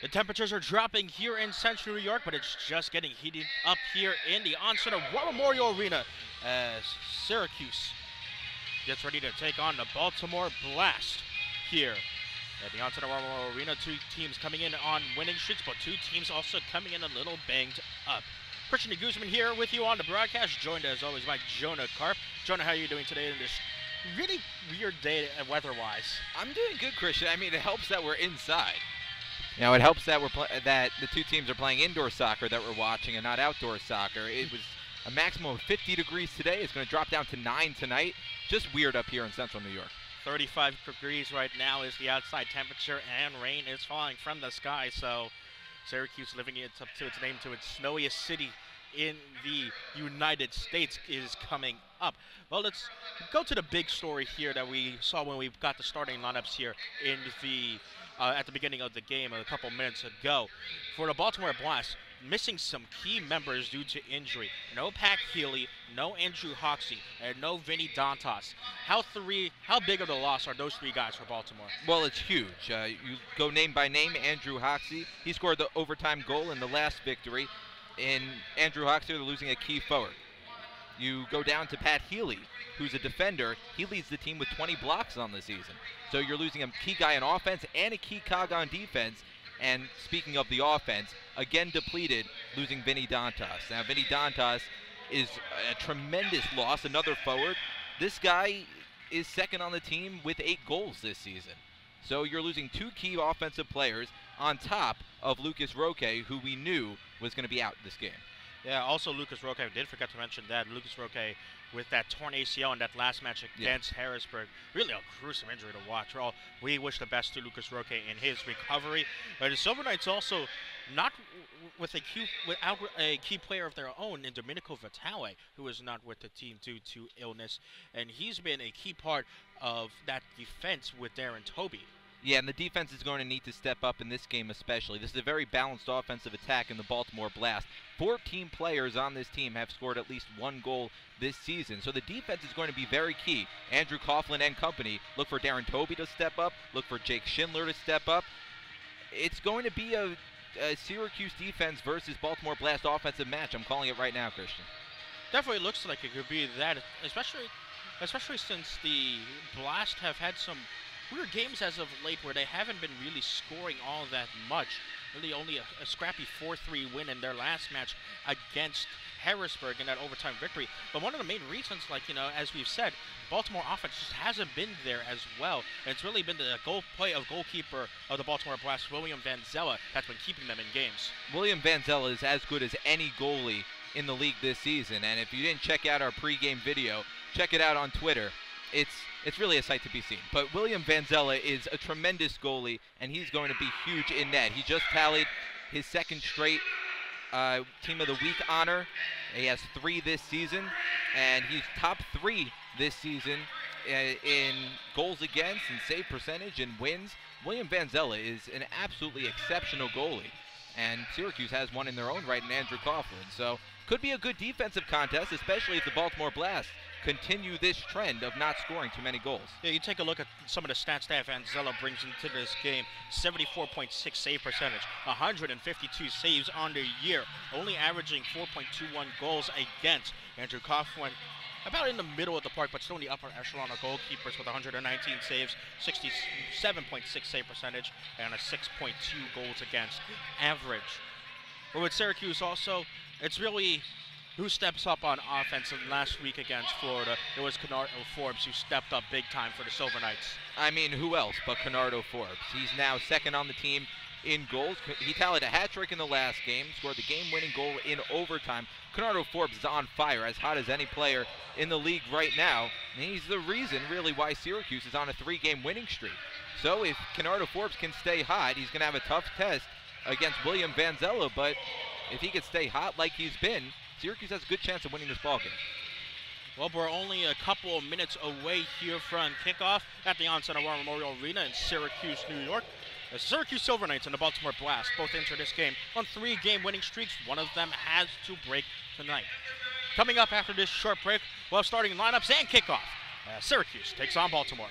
The temperatures are dropping here in central New York, but it's just getting heated up here in the onset of War Memorial Arena as Syracuse gets ready to take on the Baltimore Blast here at the onset of War Memorial Arena. Two teams coming in on winning streaks, but two teams also coming in a little banged up. Christian Guzman here with you on the broadcast, joined as always by Jonah Karp. Jonah, how are you doing today in this really weird day weather-wise? I'm doing good, Christian. I mean, it helps that we're inside. You know, it helps that that the two teams are playing indoor soccer that we're watching and not outdoor soccer. It was a maximum of 50 degrees today. It's going to drop down to 9 tonight. Just weird up here in central New York. 35 degrees right now is the outside temperature, and rain is falling from the sky. So Syracuse, living it up to its name, to its snowiest city in the United States, is coming up. Well, let's go to the big story here that we saw when we got the starting lineups here in the at the beginning of the game a couple minutes ago. For the Baltimore Blast, missing some key members due to injury. No Pat Healy, no Andrew Hoxie, and no Vinny Dantas. How big of a loss are those three guys for Baltimore? Well, it's huge. You go name by name. Andrew Hoxie, he scored the overtime goal in the last victory. In Andrew Hoxie, they're losing a key forward. You go down to Pat Healy, who's a defender. He leads the team with 20 blocks on the season. So you're losing a key guy on offense and a key cog on defense. And speaking of the offense, again depleted, losing Vinny Dantas. Now, Vinny Dantas is a tremendous loss, another forward. This guy is second on the team with 8 goals this season. So you're losing 2 key offensive players on top of Lucas Roque, who we knew was going to be out this game. Yeah, also Lucas Roque, I did forget to mention that. Lucas Roque with that torn ACL in that last match against Harrisburg. Really a gruesome injury to watch. We wish the best to Lucas Roque in his recovery. But the Silver Knights also not without a key player of their own in Domenico Vitale, who is not with the team due to illness. And he's been a key part of that defense with Darren Toby. Yeah, and the defense is going to need to step up in this game especially. This is a very balanced offensive attack in the Baltimore Blast. 14 players on this team have scored at least 1 goal this season. So the defense is going to be very key. Andrew Coughlin and company look for Darren Toby to step up, look for Jake Schindler to step up. It's going to be a Syracuse defense versus Baltimore Blast offensive match. I'm calling it right now, Christian. Definitely looks like it could be that, especially since the Blast have had some weird games as of late where they haven't been really scoring all that much. Really only a scrappy 4-3 win in their last match against Harrisburg in that overtime victory. But one of the main reasons, as we've said, Baltimore offense just hasn't been there as well. And it's really been the goalkeeper of the Baltimore Blast, William Van Zella, that's been keeping them in games. William Van Zella is as good as any goalie in the league this season. And if you didn't check out our pregame video, check it out on Twitter. It's really a sight to be seen. But William Van Zella is a tremendous goalie, and he's going to be huge in net. He just tallied his second straight Team of the Week honor. He has 3 this season, and he's top 3 this season in goals against and save percentage and wins. William Van Zella is an absolutely exceptional goalie, and Syracuse has one in their own right in Andrew Coughlin. So could be a good defensive contest, especially if the Baltimore Blast continue this trend of not scoring too many goals. Yeah, you take a look at some of the stats that Van Zella brings into this game. 74.6 save percentage, 152 saves on the year, only averaging 4.21 goals against. Andrew Coughlin about in the middle of the park, but still in the upper echelon of goalkeepers with 119 saves, 67.6 save percentage, and a 6.2 goals against average. But with Syracuse also, it's really who steps up on offense. And last week against Florida, it was Kennardo Forbes who stepped up big time for the Silver Knights. I mean, who else but Kennardo Forbes? He's now second on the team in goals. He tallied a hat trick in the last game, scored the game-winning goal in overtime. Kennardo Forbes is on fire, as hot as any player in the league right now. And he's the reason, really, why Syracuse is on a 3-game winning streak. So if Kennardo Forbes can stay hot, he's going to have a tough test against William Van Zella. But if he can stay hot like he's been, Syracuse has a good chance of winning this ballgame. Well, we're only a couple of minutes away here from kickoff at the onset of War Memorial Arena in Syracuse, New York. The Syracuse Silver Knights and the Baltimore Blast both enter this game on 3-game winning streaks. One of them has to break tonight. Coming up after this short break, we'll have starting lineups and kickoff. Syracuse takes on Baltimore.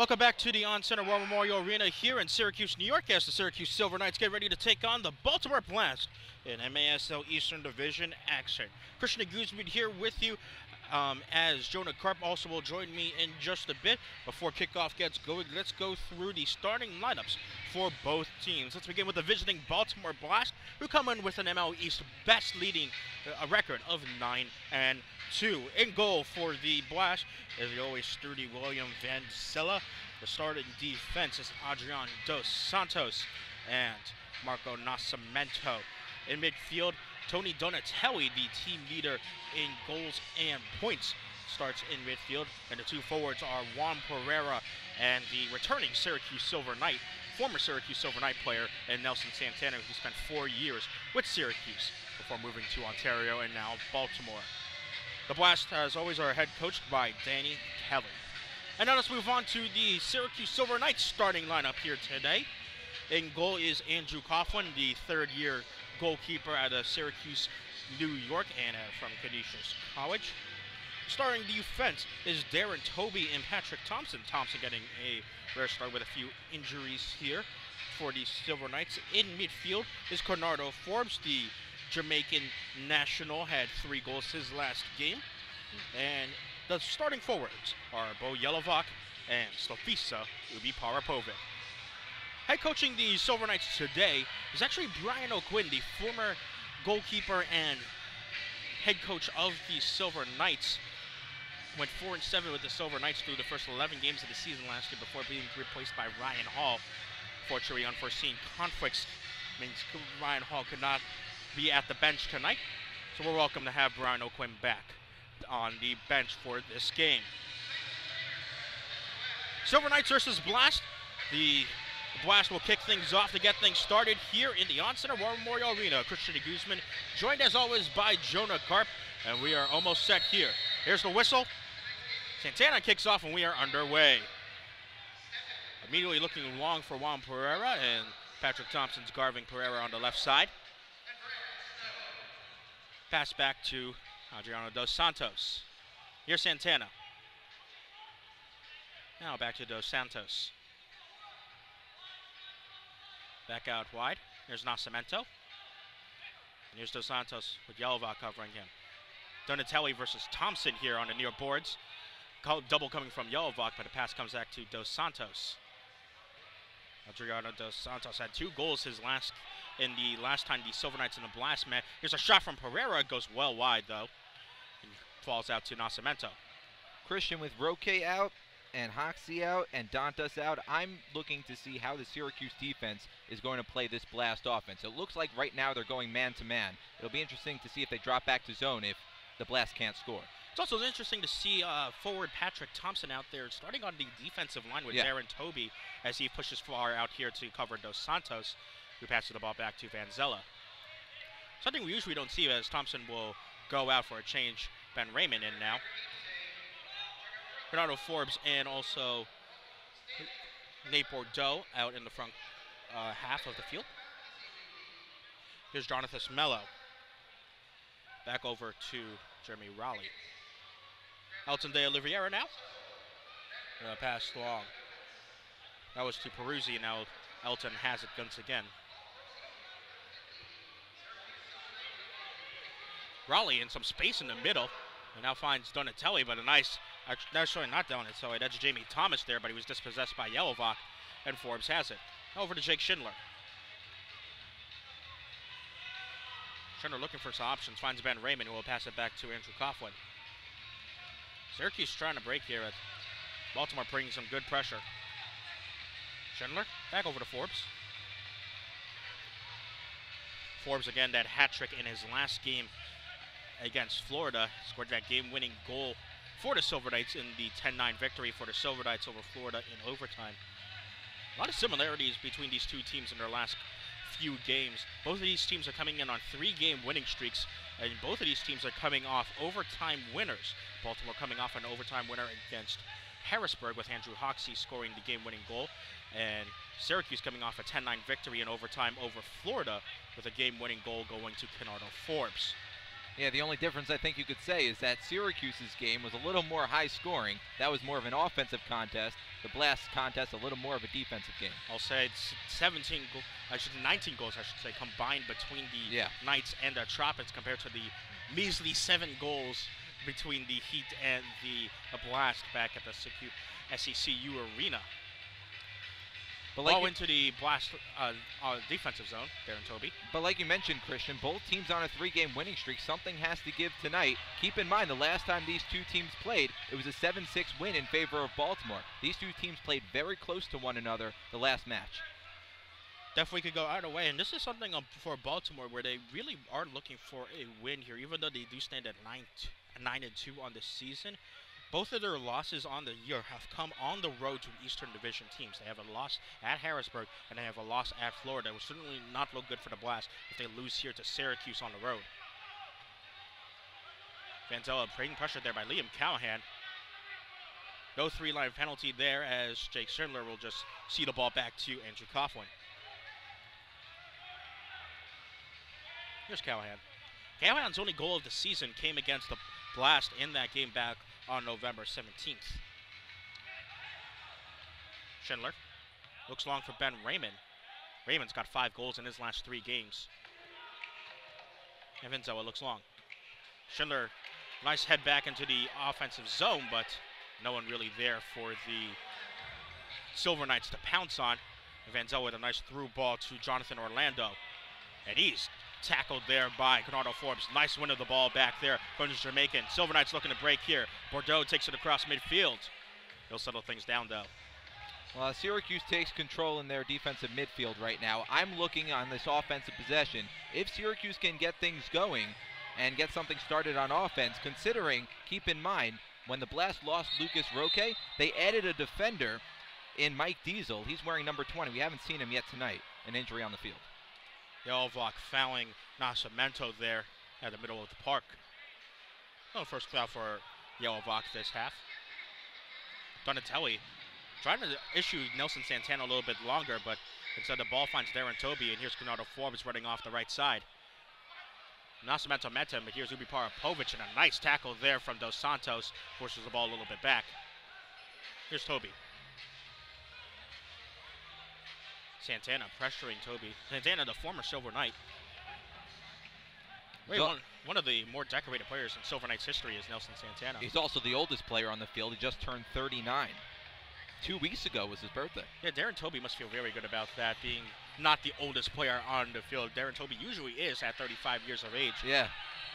Welcome back to the On-Center War Memorial Arena here in Syracuse, New York, as the Syracuse Silver Knights get ready to take on the Baltimore Blast in MASL Eastern Division action. Christian Guzman here with you, as Jonah Karp also will join me in just a bit. Before kickoff gets going, let's go through the starting lineups for both teams. Let's begin with the visiting Baltimore Blast, who come in with an ML East best leading record of 9-2. In goal for the Blast is the always sturdy William Vanzella. The starting defense is Adrian Dos Santos and Marco Nascimento. In midfield, Tony Donatelli, the team leader in goals and points, starts in midfield. And the two forwards are Juan Pereira and the returning Syracuse Silver Knight, former Syracuse Silver Knight player, and Nelson Santana, who spent 4 years with Syracuse before moving to Ontario and now Baltimore. The Blast, as always, are head coached by Danny Kelly. And now let's move on to the Syracuse Silver Knights starting lineup here today. In goal is Andrew Coughlin, the third-year goalkeeper out of Syracuse, New York, and from Canisius College. Starting defense is Darren Toby and Patrick Thompson. Thompson getting a rare start with a few injuries here for the Silver Knights. In midfield is Cornardo Forbes, the Jamaican national, had 3 goals his last game. And the starting forwards are Bo Yelovak and Slavisa Ubi Parapovic. Head coaching the Silver Knights today is actually Brian O'Quinn, the former goalkeeper and head coach of the Silver Knights. Went 4-7 with the Silver Knights through the first 11 games of the season last year before being replaced by Ryan Hall. Fortunately, unforeseen conflicts means Ryan Hall could not be at the bench tonight, so we're welcome to have Brian O'Quinn back on the bench for this game. Silver Knights versus Blast. The Blast will kick things off to get things started here in the On-Center War Memorial Arena. Christian Guzman, joined as always by Jonah Karp, and we are almost set here. Here's the whistle. Santana kicks off and we are underway. Immediately looking long for Juan Pereira, and Patrick Thompson's guarding Pereira on the left side. Pass back to Adriano Dos Santos. Here's Santana. Now back to Dos Santos. Back out wide. Here's Nascimento. And here's Dos Santos with Yelovak covering him. Donatelli versus Thompson here on the near boards. Double coming from Yelovak, but the pass comes back to Dos Santos. Adriano Dos Santos had 2 goals in the last time the Silver Knights and the Blast met. Here's a shot from Pereira. It goes well wide, though. And falls out to Nascimento. Christian, with Roque out and Hoxie out and Dantas out, I'm looking to see how the Syracuse defense is going to play this Blast offense. It looks like right now they're going man-to-man. It'll be interesting to see if they drop back to zone if the Blast can't score. It's also interesting to see forward Patrick Thompson out there starting on the defensive line with Darren Toby as he pushes far out here to cover Dos Santos, who passes the ball back to Vanzella. Something we usually don't see, as Thompson will go out for a change. Ben Raymond in now. Bernardo Forbes and also Nate Bordeaux out in the front half of the field. Here's Jonathan Mello. Back over to Jeremy Raleigh. Elton De Oliveira now. Pass long. That was to Peruzzi, and now Elton has it once again. Raleigh in some space in the middle, and now finds Donatelli, but a nice, actually not Donatelli, that's Jamie Thomas there, but he was dispossessed by Yelovak, and Forbes has it. Now over to Jake Schindler. Schindler looking for some options, finds Ben Raymond, who will pass it back to Andrew Coughlin. Syracuse trying to break here. Baltimore bringing some good pressure. Schindler back over to Forbes. Forbes again, that hat trick in his last game against Florida. Scored that game-winning goal for the Silver Knights in the 10-9 victory for the Silver Knights over Florida in overtime. A lot of similarities between these two teams in their last few games. Both of these teams are coming in on 3-game winning streaks, and both of these teams are coming off overtime winners. Baltimore coming off an overtime winner against Harrisburg with Andrew Hoxie scoring the game-winning goal, and Syracuse coming off a 10-9 victory in overtime over Florida with a game-winning goal going to Kenardo Forbes. Yeah, the only difference I think you could say is that Syracuse's game was a little more high scoring. That was more of an offensive contest. The Blast contest, a little more of a defensive game. I'll say it's 19 goals, I should say, combined between the Knights and the Tropics compared to the measly 7 goals between the Heat and the Blast back at the SECU Arena. But Ball into the Blast defensive zone there in Toby. But like you mentioned, Christian, both teams on a 3-game winning streak. Something has to give tonight. Keep in mind, the last time these two teams played, it was a 7-6 win in favor of Baltimore. These two teams played very close to one another the last match. Definitely could go either way, and this is something for Baltimore where they really are looking for a win here, even though they do stand at 9-2 on the season. Both of their losses on the year have come on the road to Eastern Division teams. They have a loss at Harrisburg, and they have a loss at Florida. It will certainly not look good for the Blast if they lose here to Syracuse on the road. Vanzella creating pressure there by Liam Callahan. No 3-line penalty there as Jake Schindler will just see the ball back to Andrew Coughlin. Here's Callahan. Callahan's only goal of the season came against the Blast in that game back on November 17th. Schindler looks long for Ben Raymond. Raymond's got 5 goals in his last 3 games. And Vanzella looks long. Schindler, nice head back into the offensive zone, but no one really there for the Silver Knights to pounce on. Vanzella with a nice through ball to Jonathan Orlando. And he's tackled there by Conrado Forbes. Nice win of the ball back there from the Jamaican. Silver Knights looking to break here. Bordeaux takes it across midfield. He'll settle things down though. Well, Syracuse takes control in their defensive midfield right now. I'm looking on this offensive possession. If Syracuse can get things going and get something started on offense, considering, keep in mind, when the Blast lost Lucas Roque, they added a defender in Mike Diesel. He's wearing number 20. We haven't seen him yet tonight. An injury on the field. Yelvok fouling Nascimento there at the middle of the park. No first foul for Yelvok this half. Donatelli trying to issue Nelson Santana a little bit longer, but instead the ball finds Darren Toby, and here's Conrado Forbes running off the right side. Nascimento met him, but here's Ubi Parapovic, and a nice tackle there from Dos Santos, forces the ball a little bit back. Here's Toby. Santana pressuring Toby. Santana, the former Silver Knight. One of the more decorated players in Silver Knights history is Nelson Santana. He's also the oldest player on the field. He just turned 39. 2 weeks ago was his birthday. Yeah, Darren Toby must feel very good about that, being not the oldest player on the field. Darren Toby usually is at 35 years of age. Yeah.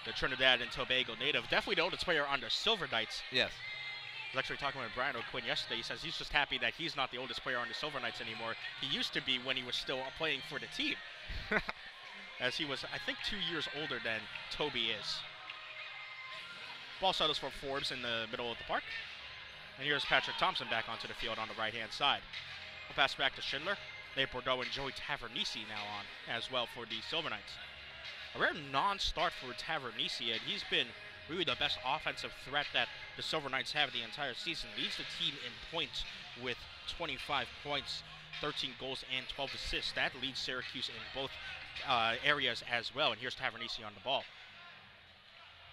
The Trinidad and Tobago native. Definitely the oldest player on the Silver Knights. Yes. I was actually talking with Brian O'Quinn yesterday. He says he's just happy that he's not the oldest player on the Silver Knights anymore. He used to be when he was still playing for the team. As he was, I think, 2 years older than Toby is. Ball settles for Forbes in the middle of the park. And here's Patrick Thompson back onto the field on the right-hand side. We'll pass back to Schindler. Nate Bordeaux and Joey Tavernisi now on as well for the Silver Knights. A rare non-start for Tavernisi, and he's been really the best offensive threat that the Silver Knights have the entire season. Leads the team in points with 25 points, 13 goals, and 12 assists. That leads Syracuse in both areas as well. And here's Tavernisi on the ball.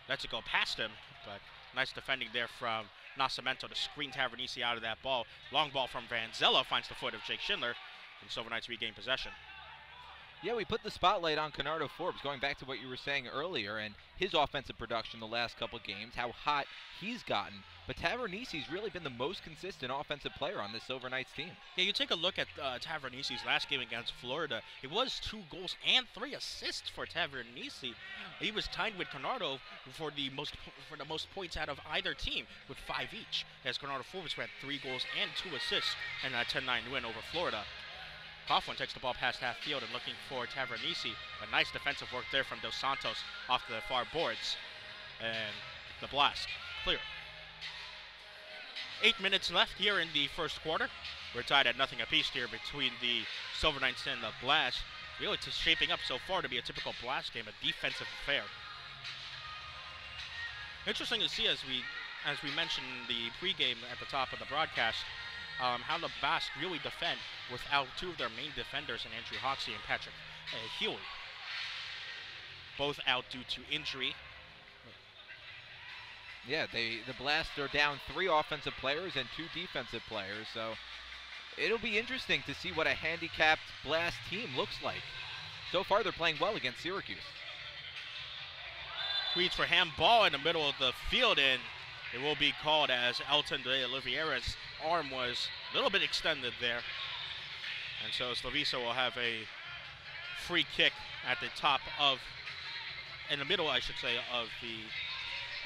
Lets it go past him, but nice defending there from Nascimento to screen Tavernisi out of that ball. Long ball from Vanzella finds the foot of Jake Schindler, and Silver Knights regain possession. Yeah, we put the spotlight on Conrado Forbes, going back to what you were saying earlier, and his offensive production the last couple games, how hot he's gotten. But Tavernisi's really been the most consistent offensive player on this Silver Knights team. Yeah, you take a look at Tavernisi's last game against Florida. It was 2 goals and 3 assists for Tavernisi. He was tied with Conrado for the most points out of either team with 5 each, as Conrado Forbes had 3 goals and 2 assists in a 10-9 win over Florida. Coughlin takes the ball past half field and looking for Tavernisi. A nice defensive work there from Dos Santos off the far boards. And the Blast clear. 8 minutes left here in the first quarter. We're tied at nothing apiece here between the Silver Knights and the Blast. Really it's shaping up so far to be a typical Blast game, a defensive affair. Interesting to see as we mentioned in the pregame at the top of the broadcast, how the Blast really defend without 2 of their main defenders in Andrew Hoxie and Patrick Healy. Both out due to injury. Yeah, the Blast are down 3 offensive players and 2 defensive players, so it'll be interesting to see what a handicapped Blast team looks like. So far, they're playing well against Syracuse. Tweets for handball in the middle of the field, and it will be called as Elton de Oliveira's arm was a little bit extended there. And so Slavisa will have a free kick at the top of, in the middle, I should say, of the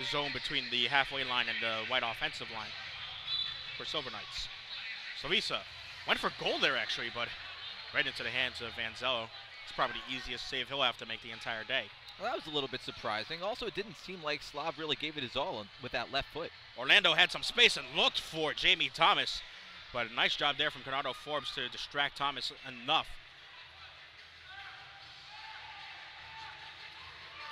zone between the halfway line and the white offensive line for Silver Knights. Slavisa went for goal there, actually, but right into the hands of Vanzello. It's probably the easiest save he'll have to make the entire day. Well, that was a little bit surprising. Also, it didn't seem like Slav really gave it his all with that left foot. Orlando had some space and looked for Jamie Thomas, but a nice job there from Conrado Forbes to distract Thomas enough.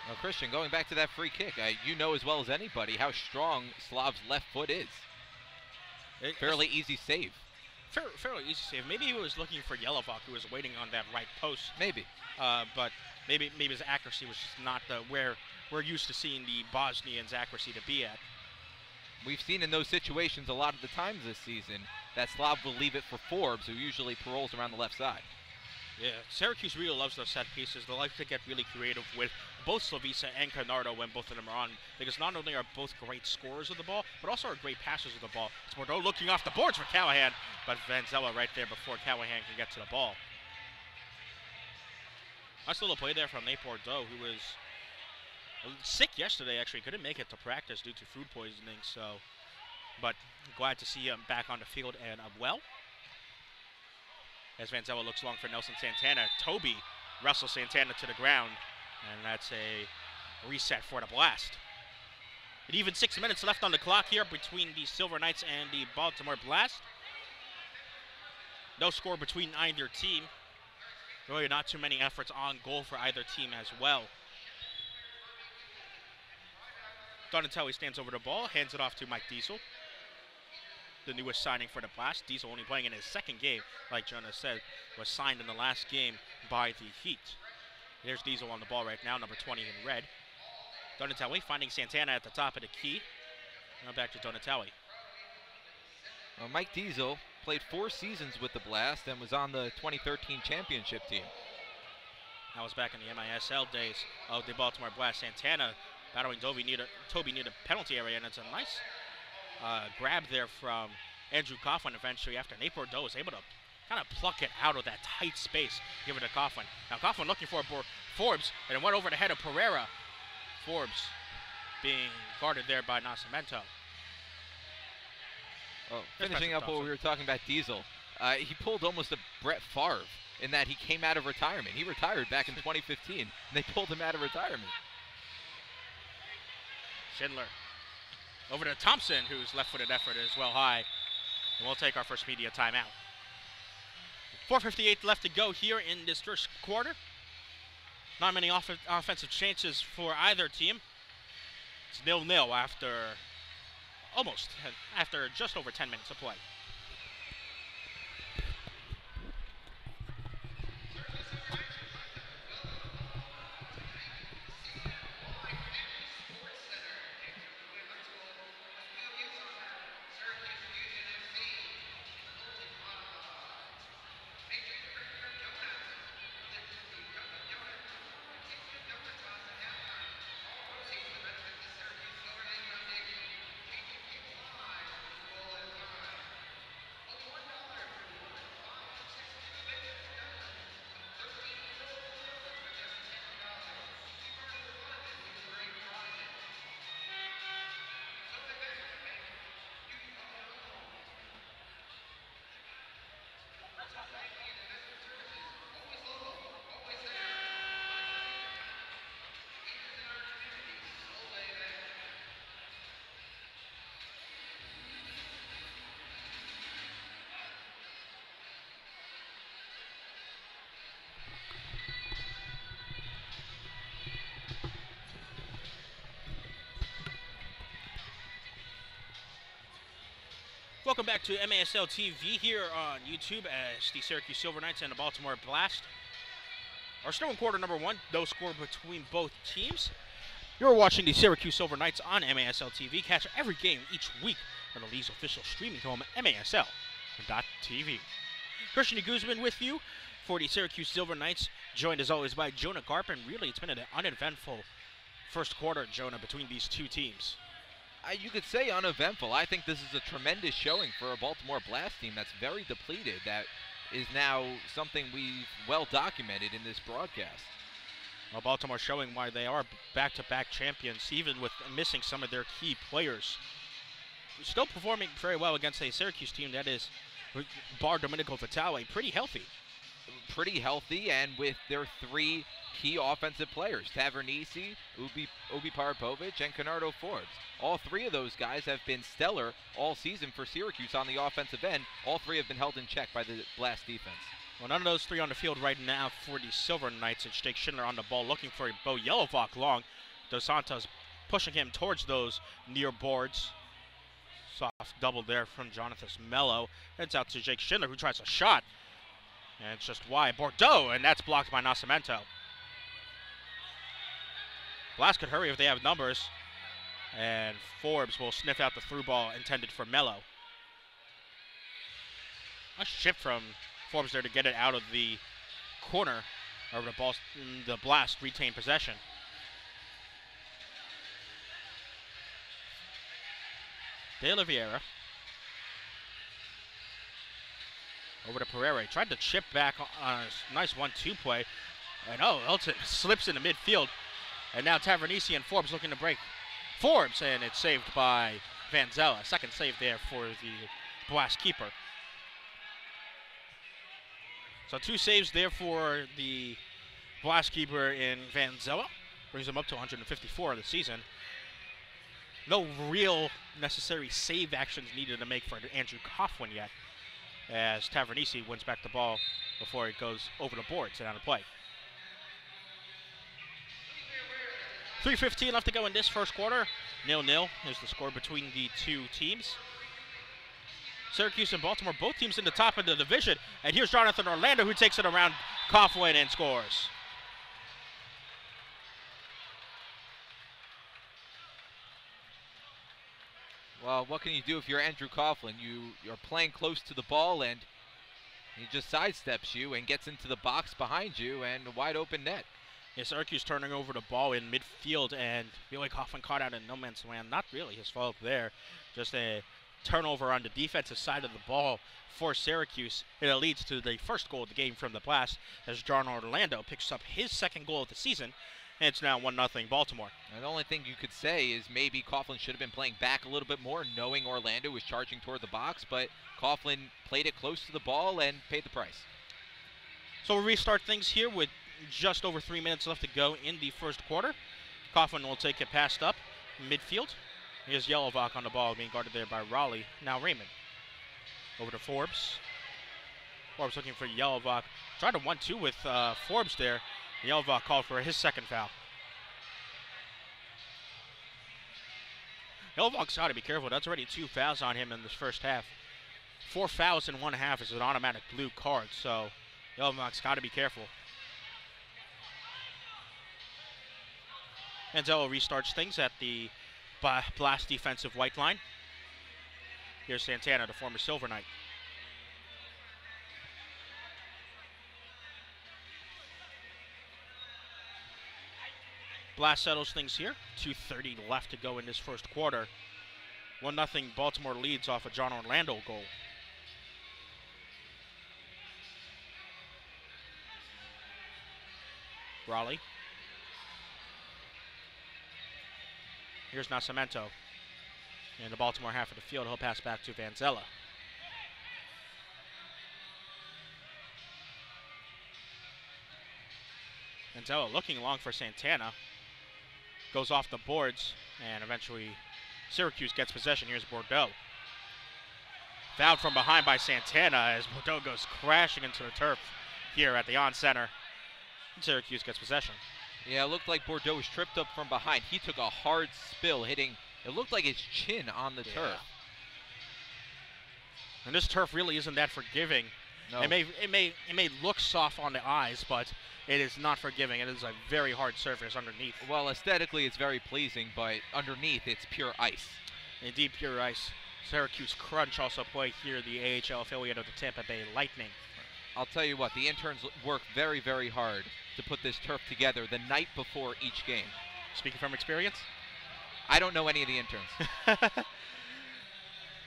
Well, Christian, going back to that free kick, you know as well as anybody how strong Slav's left foot is. Fairly easy save. Fairly easy save. Maybe he was looking for Yelovak, who was waiting on that right post. Maybe. But maybe his accuracy was just not where we're used to seeing the Bosnians' accuracy to be at. We've seen in those situations a lot of the times this season that Slav will leave it for Forbes, who usually paroles around the left side. Yeah, Syracuse really loves those set pieces. They like to get really creative with both Slavisa and Canardo when both of them are on, because not only are both great scorers of the ball, but also are great passers of the ball. It's Bordeaux looking off the boards for Callahan, but Vanzella right there before Callahan can get to the ball. Nice little play there from Nate Bordeaux, who was sick yesterday, actually. Couldn't make it to practice due to food poisoning, so, but glad to see him back on the field and well. As Vanzella looks long for Nelson Santana, Toby wrestles Santana to the ground, and that's a reset for the Blast. And even 6 minutes left on the clock here between the Silver Knights and the Baltimore Blast. No score between either team. Really not too many efforts on goal for either team as well. Donatelli stands over the ball, hands it off to Mike Diesel, the newest signing for the Blast. Diesel only playing in his second game, like Jonah said, was signed in the last game by the Heat. There's Diesel on the ball right now, number 20 in red. Donatelli finding Santana at the top of the key. Now back to Donatelli. Well, Mike Diesel played 4 seasons with the Blast and was on the 2013 championship team. That was back in the MISL days of the Baltimore Blast. Santana battling Toby near the penalty area, and it's a nice grab there from Andrew Coughlin eventually after Nate Bordeaux was able to kind of pluck it out of that tight space, give it to Coughlin. Now Coughlin looking for Forbes, and it went over the head of Pereira. Forbes being guarded there by Nascimento. Well, finishing up what we were talking about Diesel, he pulled almost a Brett Favre in that he came out of retirement. He retired back in 2015, and they pulled him out of retirement. Schindler over to Thompson, whose left-footed effort is well high. And we'll take our first media timeout. 4:58 left to go here in this first quarter. Not many offensive chances for either team. It's 0-0 after just over 10 minutes of play. Welcome back to MASL TV here on YouTube as the Syracuse Silver Knights and the Baltimore Blast are still in quarter number 1. No score between both teams. You're watching the Syracuse Silver Knights on MASL TV. Catch every game each week on the league's official streaming home, MASL.TV. Christian Guzman with you for the Syracuse Silver Knights, joined as always by Jonah Garp, and really it's been an uneventful first quarter, Jonah, between these two teams. You could say uneventful. I think this is a tremendous showing for a Baltimore Blast team that's very depleted. That is now something we've well documented in this broadcast. Well, Baltimore showing why they are back-to-back champions, even with missing some of their key players. Still performing very well against a Syracuse team that is, bar Domenico Vitale, pretty healthy. Pretty healthy, and with their three key offensive players, Tavernisi, Ubi Parapovic, and Canardo Forbes. All three of those guys have been stellar all season for Syracuse on the offensive end. All three have been held in check by the Blast defense. Well, none of those three on the field right now for the Silver Knights. It's Jake Schindler on the ball looking for Bo Yelovak long. Dos Santos pushing him towards those near boards. Soft double there from Jonathan Mello. Heads out to Jake Schindler, who tries a shot. And it's just wide. Bordeaux, and that's blocked by Nascimento. Blast could hurry if they have numbers. And Forbes will sniff out the through ball intended for Mello. A shift from Forbes there to get it out of the corner. Or the Blast retain possession. De Oliveira. Over to Pereira. Tried to chip back on a nice 1-2 play. And Elton slips into midfield. And now Tavernisi and Forbes looking to break. Forbes, and it's saved by Vanzella. Second save there for the Blast keeper. So 2 saves there for the Blast keeper in Vanzella. Brings him up to 154 of the season. No real necessary save actions needed to make for Andrew Coughlin yet, as Tavernisi wins back the ball before it goes over the boards and out of play. 3:15 left to go in this first quarter. 0-0 is the score between the two teams. Syracuse and Baltimore, both teams in the top of the division. And here's Jonathan Orlando, who takes it around Coughlin and scores. Well, what can you do if you're Andrew Coughlin? You're playing close to the ball, and he just sidesteps you and gets into the box behind you, and a wide open net. Yeah, Syracuse turning over the ball in midfield, and Billy Coughlin caught out in no man's land. Not really his fault there. Just a turnover on the defensive side of the ball for Syracuse. It leads to the first goal of the game from the Blast, as John Orlando picks up his second goal of the season, and it's now 1-0 Baltimore. And the only thing you could say is maybe Coughlin should have been playing back a little bit more, knowing Orlando was charging toward the box, but Coughlin played it close to the ball and paid the price. So we'll restart things here with just over 3 minutes left to go in the first quarter. Coughlin will take it past up midfield. Here's Yelovak on the ball, being guarded there by Raleigh. Now Raymond. Over to Forbes. Forbes looking for Yelovak. Tried to 1-2 with Forbes there. Yelovak called for his second foul. Yelovak's got to be careful. That's already 2 fouls on him in this first half. 4 fouls in 1 half is an automatic blue card, so Yelovak's got to be careful. Vanzella restarts things at the Blast defensive white line. Here's Santana, the former Silver Knight. Blast settles things here. 2:30 left to go in this first quarter. 1-0 Baltimore leads off a John Orlando goal. Raleigh. Here's Nascimento. In the Baltimore half of the field, he'll pass back to Vanzella. Vanzella looking long for Santana. Goes off the boards, and eventually Syracuse gets possession. Here's Bordeaux. Fouled from behind by Santana as Bordeaux goes crashing into the turf here at the on-center. Syracuse gets possession. Yeah, it looked like Bordeaux was tripped up from behind. He took a hard spill, hitting, it looked like his chin on the turf. And this turf really isn't that forgiving No. It may look soft on the eyes, but it is not forgiving. It is a very hard surface underneath. Well, aesthetically it's very pleasing, but underneath it's pure ice. Indeed, pure ice. Syracuse Crunch also play here, the AHL affiliate of the Tampa Bay Lightning. I'll tell you what, the interns work very, very hard to put this turf together the night before each game. Speaking from experience? I don't know any of the interns.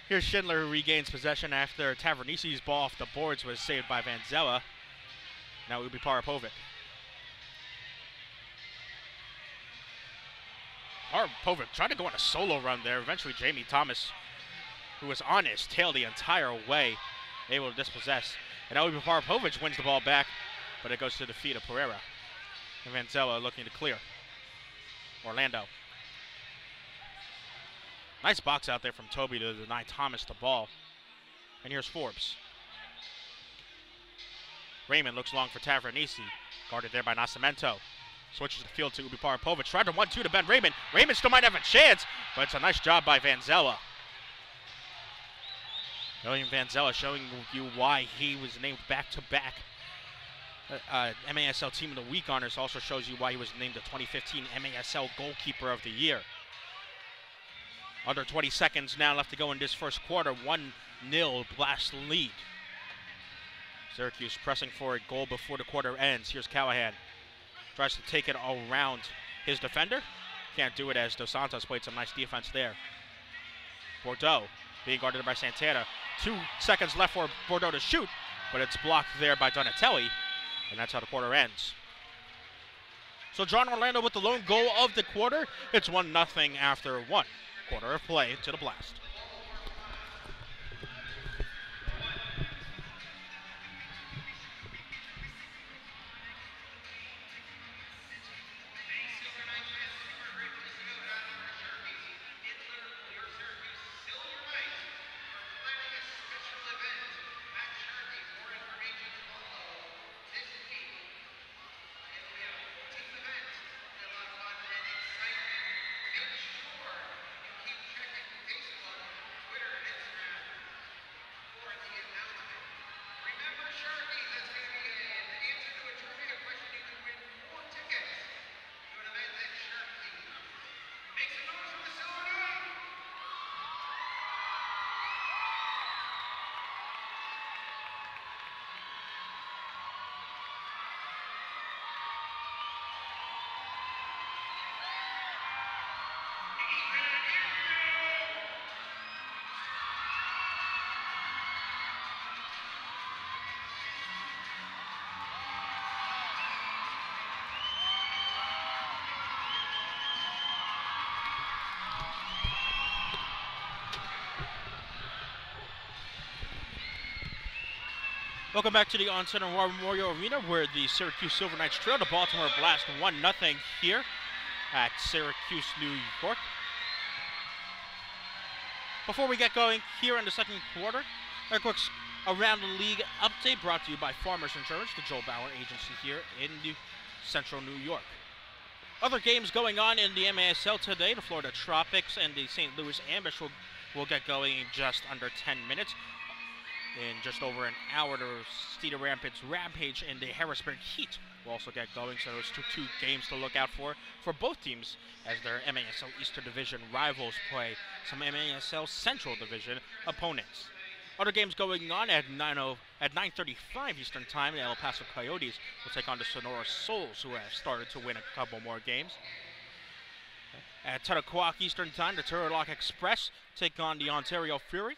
Here's Schindler, who regains possession after Tavernisi's ball off the boards was saved by Vanzella. Now it will be Parapovic. Parapovic tried to go on a solo run there. Eventually Jamie Thomas, who was on his tail the entire way, able to dispossess. And now Parapovic wins the ball back, but it goes to the feet of Pereira. And Vanzella looking to clear. Orlando. Nice box out there from Toby to deny Thomas the ball. And here's Forbes. Raymond looks long for Tavernisi. Guarded there by Nascimento. Switches the field to Ubi Parapovic. Tried to 1-2 to Ben Raymond. Raymond still might have a chance, but it's a nice job by Vanzella. William Vanzella showing you why he was named back-to-back MASL Team of the Week honors. Also shows you why he was named the 2015 MASL Goalkeeper of the Year. Under 20 seconds now left to go in this first quarter. 1-0 Blast lead. Syracuse pressing for a goal before the quarter ends. Here's Callahan. Tries to take it around his defender. Can't do it as Dos Santos played some nice defense there. Bordeaux being guarded by Santana. 2 seconds left for Bordeaux to shoot, but it's blocked there by Donatelli, and that's how the quarter ends. So John Orlando with the lone goal of the quarter. It's 1-0 after 1 quarter of play to the Blast. Welcome back to the On-Center War Memorial Arena, where the Syracuse Silver Knights trail the Baltimore Blast 1-0 here at Syracuse, New York. Before we get going here in the second quarter, a quick Around the League update brought to you by Farmers Insurance, the Joel Bauer agency here in Central New York. Other games going on in the MASL today. The Florida Tropics and the St. Louis Ambush will get going in just under 10 minutes. In just over an hour, the Cedar Rapids Rampage and the Harrisburg Heat will also get going. So those two games to look out for both teams as their MASL Eastern Division rivals play some MASL Central Division opponents. Other games going on at 9:35 Eastern Time. The El Paso Coyotes will take on the Sonora Souls, who have started to win a couple more games. At 10 o'clock Eastern Time, the Turlock Express take on the Ontario Fury.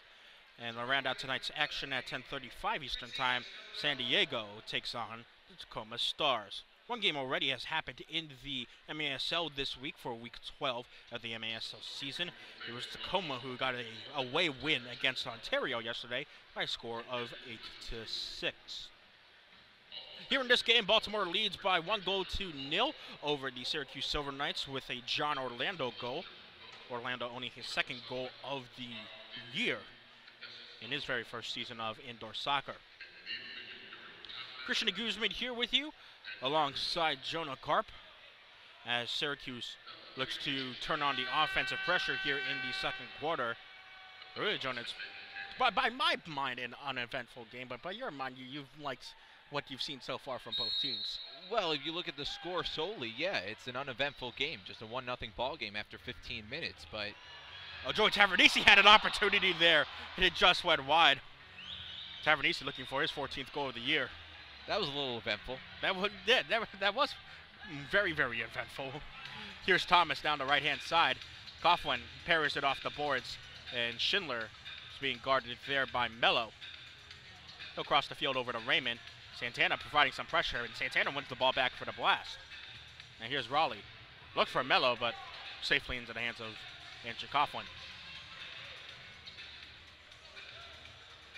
And we'll round out tonight's action at 10:35 Eastern Time. San Diego takes on the Tacoma Stars. One game already has happened in the MASL this week for week 12 of the MASL season. It was Tacoma who got a away win against Ontario yesterday by a score of 8-6. Here in this game, Baltimore leads by 1-0 over the Syracuse Silver Knights with a John Orlando goal. Orlando owning his second goal of the year in his very first season of indoor soccer. Christian Guzman here with you, alongside Jonah Karp, as Syracuse looks to turn on the offensive pressure here in the second quarter. Really, Jonah, it's by my mind, an uneventful game, but by your mind, you've liked what you've seen so far from both teams. Well, if you look at the score solely, yeah, it's an uneventful game, just a 1-0 ball game after 15 minutes. But Joey Tavernisi had an opportunity there, and it just went wide. Tavernisi looking for his 14th goal of the year. that was a little eventful. That was very, very eventful. Here's Thomas down the right-hand side. Coughlin parries it off the boards, and Schindler is being guarded there by Mello. He'll cross the field over to Raymond. Santana providing some pressure, and Santana wins the ball back for the blast. Now here's Raleigh. Look for Mello, but safely into the hands of Andrew Coughlin.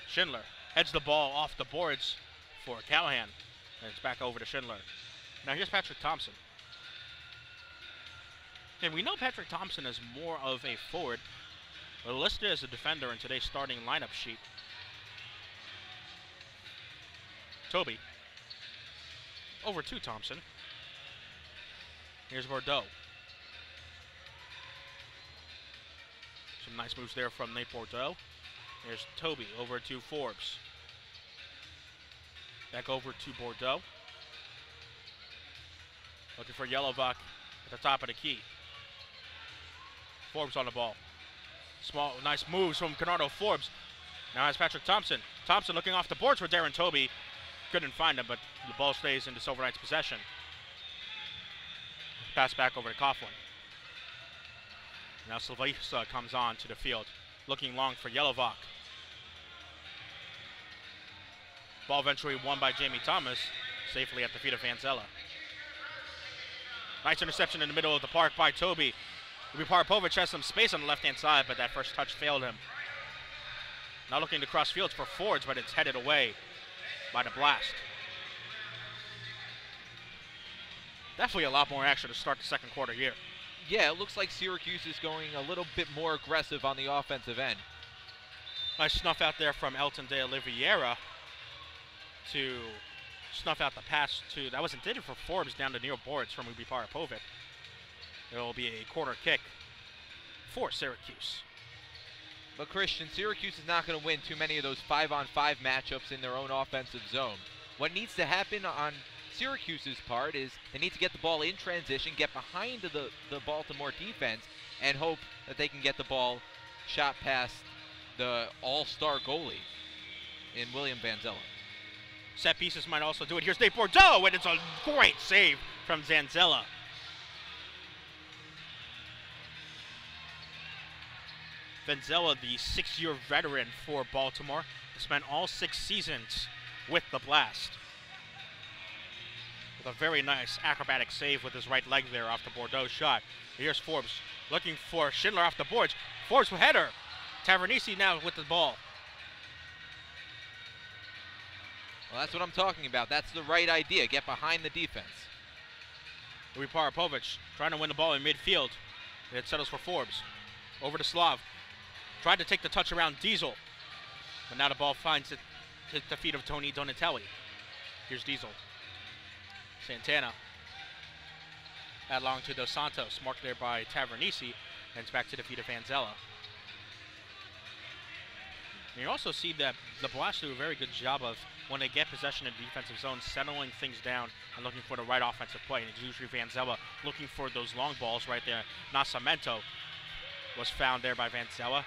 Schindler heads the ball off the boards for Callahan, and it's back over to Schindler. Now here's Patrick Thompson. And we know Patrick Thompson is more of a forward, but listed as a defender in today's starting lineup sheet. Toby. Over to Thompson. Here's Bordeaux. Some nice moves there from Nate Bordeaux. Here's Toby over to Forbes. Back over to Bordeaux. Looking for Yelovak at the top of the key. Forbes on the ball. Small, nice moves from Bernardo Forbes. Now has Patrick Thompson. Thompson looking off the boards for Darren Toby. Couldn't find him, but the ball stays into Silver Knights' possession. Pass back over to Coughlin. Now Slavisa comes on to the field, looking long for Yelovak. Ball eventually won by Jamie Thomas, safely at the feet of Vanzella. Nice interception in the middle of the park by Toby. Parapovic has some space on the left-hand side, but that first touch failed him. Now looking to cross fields for Fords, but it's headed away by the blast. Definitely a lot more action to start the second quarter here. Yeah, it looks like Syracuse is going a little bit more aggressive on the offensive end. Nice snuff out there from Elton de Oliveira to snuff out the pass to, that was intended for Forbes down to near boards from Ubi Parapovic. It will be a corner kick for Syracuse. But Christian, Syracuse is not going to win too many of those 5-on-5 matchups in their own offensive zone. What needs to happen on Syracuse's part is they need to get the ball in transition, get behind the Baltimore defense, and hope that they can get the ball shot past the all-star goalie in William Vanzella. Set pieces might also do it. Here's Nate Bordeaux, and it's a great save from Zanzella. Vanzella, the 6-year veteran for Baltimore, spent all 6 seasons with the Blast. With a very nice acrobatic save with his right leg there off the Bordeaux shot. Here's Forbes looking for Schindler off the boards. Forbes with header. Tavernisi now with the ball. Well, that's what I'm talking about. That's the right idea. Get behind the defense. Ubi Parapovic trying to win the ball in midfield. It settles for Forbes. Over to Slav. Tried to take the touch around Diesel. But now the ball finds it hit the feet of Tony Donatelli. Here's Diesel. Santana. Along to Dos Santos. Marked there by Tavernisi. And it's back to the feet of Vanzella. And you also see that the Blast do a very good job of, when they get possession in the defensive zone, settling things down and looking for the right offensive play. And it's usually Vanzella looking for those long balls right there. Nascimento was found there by Vanzella.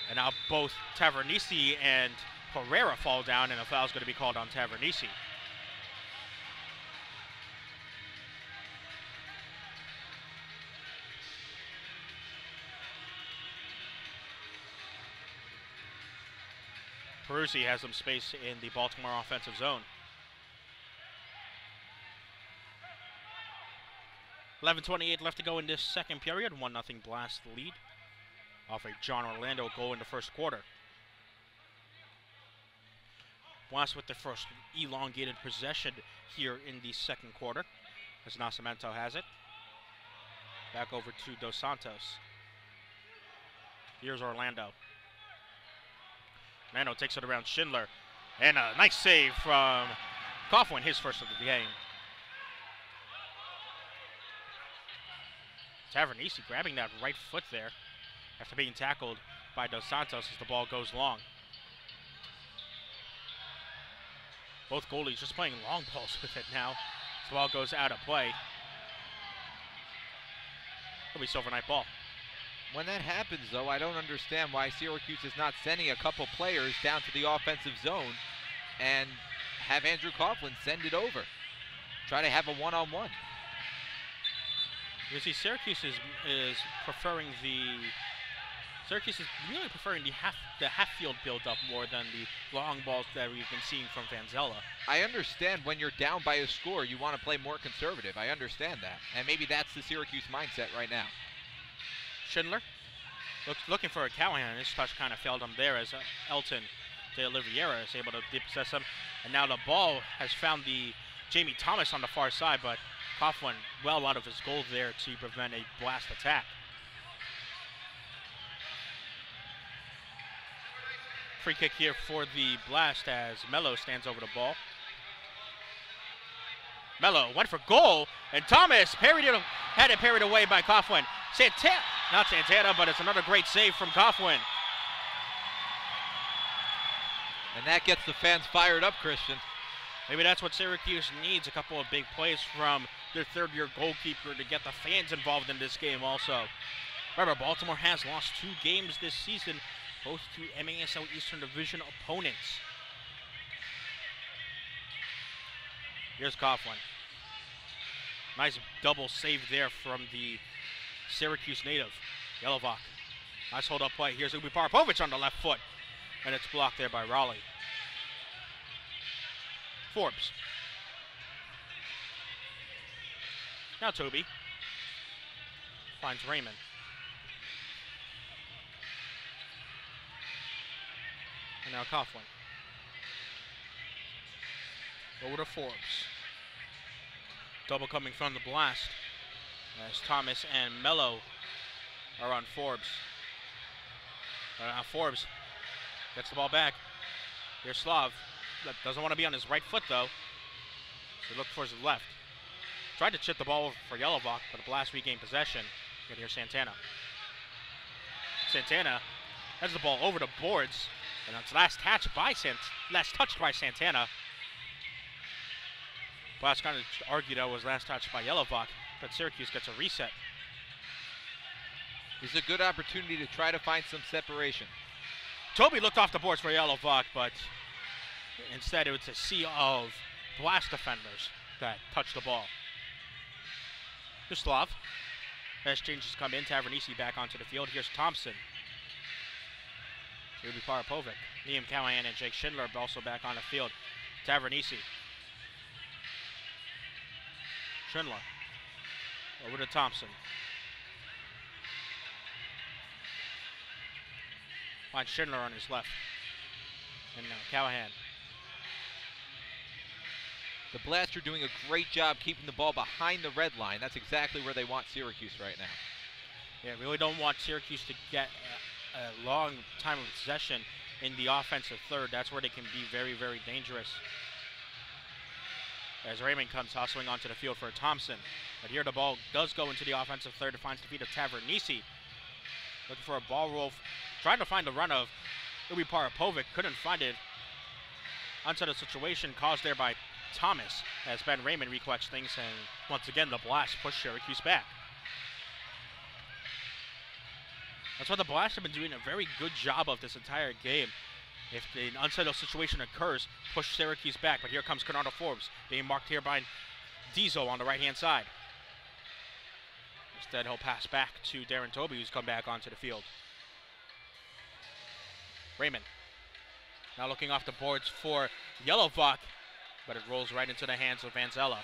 And now both Tavernisi and Herrera fall down, and a foul is going to be called on Tavernisi. Peruzzi has some space in the Baltimore offensive zone. 11:28 left to go in this second period. 1-0 Blast lead off a John Orlando goal in the first quarter. Blast with the first elongated possession here in the second quarter, as Nascimento has it. Back over to Dos Santos. Here's Orlando. Orlando takes it around Schindler. And a nice save from Coughlin, his first of the game. Tavernisi grabbing that right foot there after being tackled by Dos Santos as the ball goes long. Both goalies just playing long balls with it now. The ball goes out of play. It'll be Silver Knight ball. When that happens, though, I don't understand why Syracuse is not sending a couple players down to the offensive zone and have Andrew Coughlin send it over. Try to have a one-on-one. You see, Syracuse is really preferring the half field build-up more than the long balls that we've been seeing from Vanzella. I understand when you're down by a score, you want to play more conservative. I understand that. And maybe that's the Syracuse mindset right now. Schindler looking for a Callahan. His touch kind of failed him there as Elton de Oliveira is able to dispossess him. And now the ball has found the Jamie Thomas on the far side, but Coughlin well out of his goal there to prevent a blast attack. Free kick here for the Blast as Mello stands over the ball. Mello went for goal, and Thomas had it parried away by Coughlin. Not Santana, but it's another great save from Coughlin. And that gets the fans fired up, Christian. Maybe that's what Syracuse needs, a couple of big plays from their third-year goalkeeper to get the fans involved in this game also. Remember, Baltimore has lost 2 games this season, both to MASL Eastern Division opponents. Here's Coughlin. Nice double save there from the Syracuse native, Yelovak. Nice hold-up play. Here's Ubi Parapovic on the left foot, and it's blocked there by Raleigh. Forbes. Now Toby finds Raymond. And now Coughlin. Over to Forbes. Double coming from the Blast as Thomas and Mello are on Forbes. Forbes gets the ball back. Here's Slav. Doesn't want to be on his right foot though. So he looked for his left. Tried to chip the ball over for Yelovak, but the Blast regained possession. And here's Santana. Santana has the ball over the boards. And that's last touched by Santana. Blast kind of argued that was last touched by Yelovak, but Syracuse gets a reset. This is a good opportunity to try to find some separation. Toby looked off the boards for Yelovak, but instead it was a sea of Blast defenders that touched the ball. Here's Slav. As changes come in, Tavernisi back onto the field. Here's Thompson. Ubi Parapovic. Liam Callahan and Jake Schindler also back on the field. Tavernisi. Schindler. Over to Thompson. Finds Schindler on his left. And now Callahan. The Blast are doing a great job keeping the ball behind the red line. That's exactly where they want Syracuse right now. Yeah, really don't want Syracuse to get a long time of possession in the offensive third. That's where they can be very, very dangerous. As Raymond comes hustling onto the field for Thompson. But here the ball does go into the offensive third. It finds the feet of Tavernisi. Looking for a ball roll. Trying to find the run of Ubi Parapovic. Couldn't find it. Onto the situation caused there by Thomas. As Ben Raymond recollects things, and once again the Blast push Syracuse back. That's what the Blast have been doing a very good job of this entire game. If an unsettled situation occurs, push Syracuse back. But here comes Bernardo Forbes, being marked here by Diesel on the right-hand side. Instead, he'll pass back to Darren Toby, who's come back onto the field. Raymond. Now looking off the boards for Yelovak, but it rolls right into the hands of Vanzella.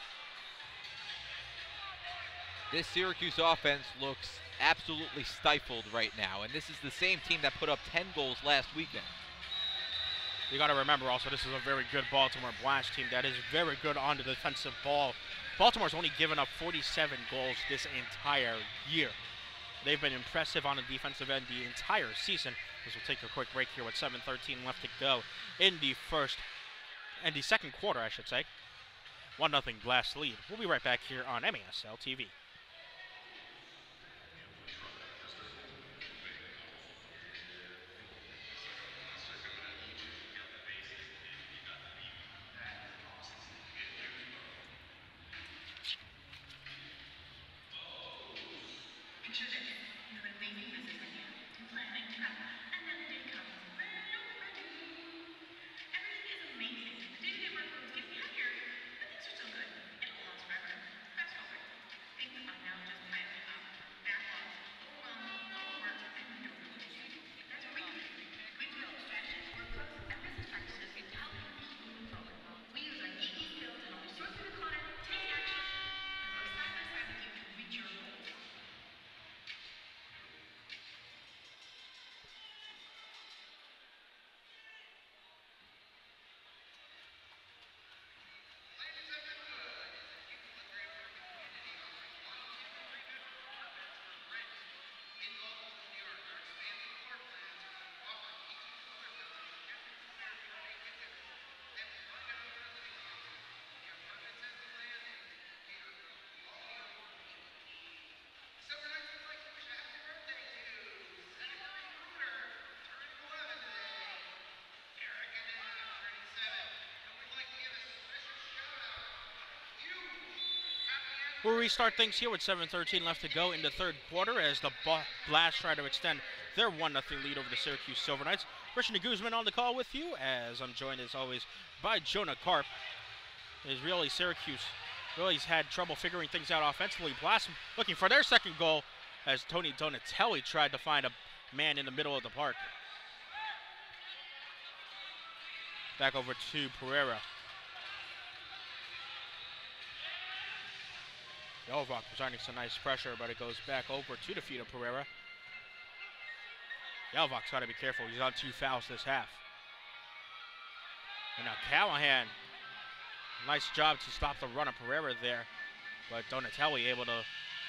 This Syracuse offense looks absolutely stifled right now, and this is the same team that put up 10 goals last weekend. You got to remember also, this is a very good Baltimore Blast team that is very good on the defensive ball. Baltimore's only given up 47 goals this entire year. They've been impressive on the defensive end the entire season. As we'll take a quick break here with 7:13 left to go in the second quarter, I should say. 1-0 Blast lead. We'll be right back here on MASL TV. We'll restart things here with 7:13 left to go in the third quarter as the Blast try to extend their 1-0 lead over the Syracuse Silver Knights. Christian Guzman on the call with you, as I'm joined as always by Jonah Karp. Syracuse really has had trouble figuring things out offensively. Blast looking for their second goal as Tony Donatelli tried to find a man in the middle of the park. Back over to Pereira. Yelovak presenting some nice pressure, but it goes back over to the feet of Pereira. Yelovak's got to be careful. He's on 2 fouls this half. And now Callahan, nice job to stop the run of Pereira there, but Donatelli able to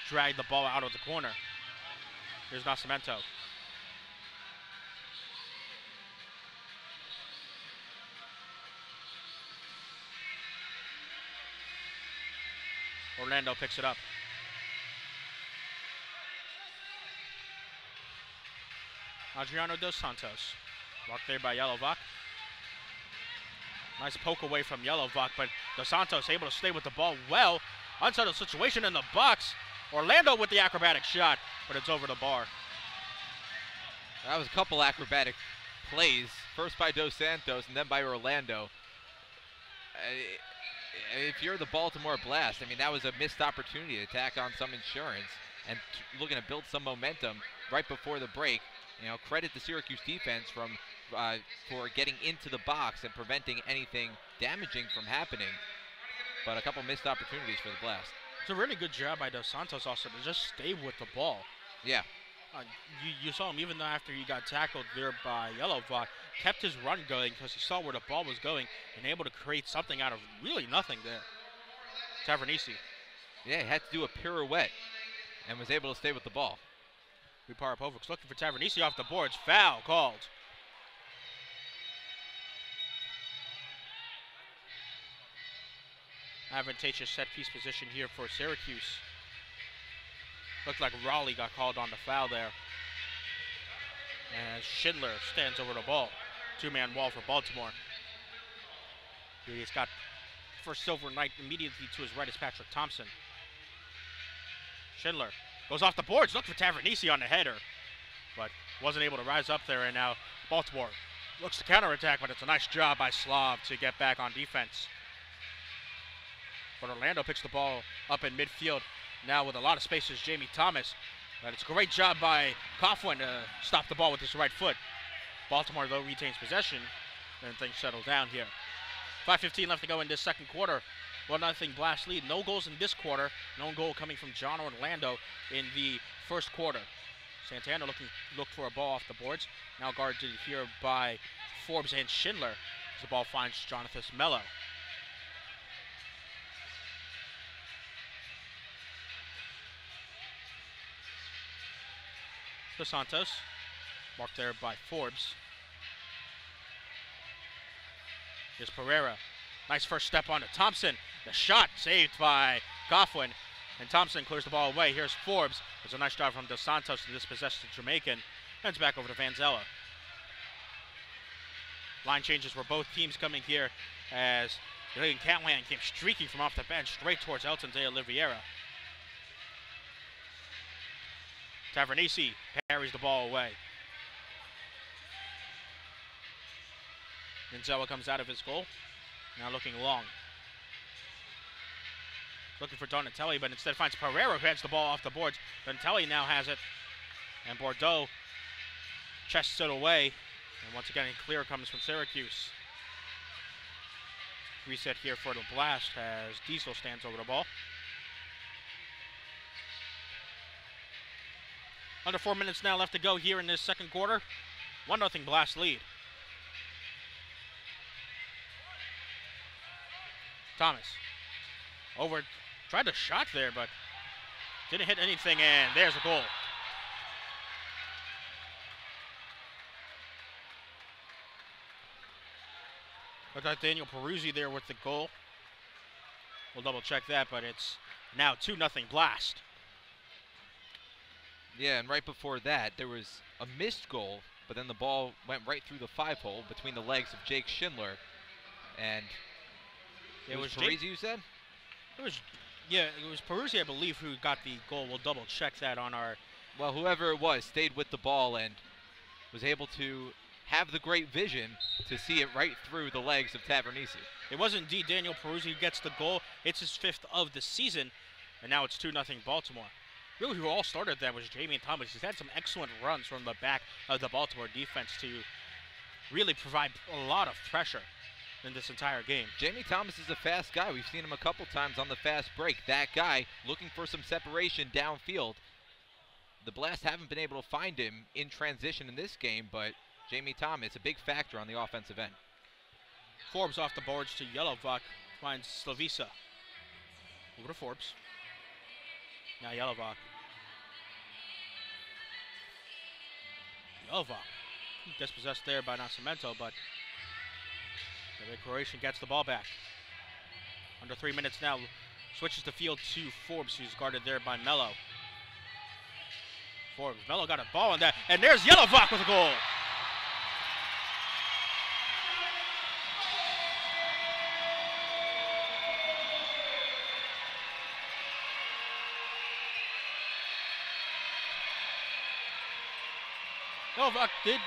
drag the ball out of the corner. Here's Nascimento. Orlando picks it up. Adriano Dos Santos. Blocked there by Yelovak. Nice poke away from Yelovak, but Dos Santos able to stay with the ball well. Unsettled situation in the box. Orlando with the acrobatic shot, but it's over the bar. That was a couple acrobatic plays. First by Dos Santos and then by Orlando. If you're the Baltimore Blast, I mean, that was a missed opportunity to tack on some insurance and looking to build some momentum right before the break. You know, credit the Syracuse defense for getting into the box and preventing anything damaging from happening. But a couple missed opportunities for the Blast. It's a really good job by Dos Santos also to just stay with the ball. Yeah. You saw him even after he got tackled there by Yelovak, kept his run going because he saw where the ball was going and able to create something out of really nothing there. Tavernisi. Yeah, he had to do a pirouette and was able to stay with the ball. Parapovic's looking for Tavernisi off the boards. Foul called. Advantageous set piece position here for Syracuse. Looked like Raleigh got called on the foul there. As Schindler stands over the ball. 2-man wall for Baltimore. He's got first Silver Knight immediately to his right is Patrick Thompson. Schindler goes off the boards, looked for Tavernisi on the header, but wasn't able to rise up there, and now Baltimore looks to counterattack, but it's a nice job by Slav to get back on defense. But Orlando picks the ball up in midfield now with a lot of space is Jamie Thomas. But it's a great job by Coughlin to stop the ball with his right foot. Baltimore, though, retains possession, and things settle down here. 5:15 left to go in this second quarter. 1-0 Blast lead. No goals in this quarter. No goal coming from John Orlando in the first quarter. Santana looked for a ball off the boards. Now guarded here by Forbes and Schindler as the ball finds Jonathan Mello. Dos Santos, marked there by Forbes. Here's Pereira. Nice first step onto Thompson. The shot saved by Coughlin. And Thompson clears the ball away. Here's Forbes. There's a nice job from Dos Santos to dispossess the Jamaican. And it's back over to Vanzella. Line changes for both teams coming here as Callahan came streaking from off the bench straight towards Elton de Oliveira. Tavernisi parries the ball away. Vanzella comes out of his goal. Now looking long. Looking for Donatelli, but instead finds Pereira, who heads the ball off the boards. Donatelli now has it. And Bordeaux chests it away. And once again, a clear comes from Syracuse. Reset here for the Blast as Diesel stands over the ball. Under 4 minutes now left to go here in this second quarter. 1-0 Blast lead. Thomas over, tried to shot there, but didn't hit anything, and there's a goal. Looked like Daniel Peruzzi there with the goal. We'll double check that, but it's now 2-0 Blast. Yeah, and right before that, there was a missed goal, but then the ball went right through the 5-hole between the legs of Jake Schindler. And it was Parisi, you said? It was Yeah, it was Peruzzi, I believe, who got the goal. We'll double check that on our. Well, whoever it was stayed with the ball and was able to have the great vision to see it right through the legs of Tavernisi. It was indeed Daniel Peruzzi who gets the goal. It's his 5th of the season, and now it's 2-0 Baltimore. Really, who all started that was Jamie Thomas. He's had some excellent runs from the back of the Baltimore defense to really provide a lot of pressure in this entire game. Jamie Thomas is a fast guy. We've seen him a couple times on the fast break. That guy looking for some separation downfield. The Blast haven't been able to find him in transition in this game, but Jamie Thomas, a big factor on the offensive end. Forbes off the boards to Yelovak, finds Slavisa. Over to Forbes. Now Yelovak. Dispossessed there by Nascimento, but the Croatian gets the ball back. Under 3 minutes now, switches the field to Forbes, who's guarded there by Mello. Forbes, Mello got a ball on that, and there's Yelovak with a goal. Yelovak did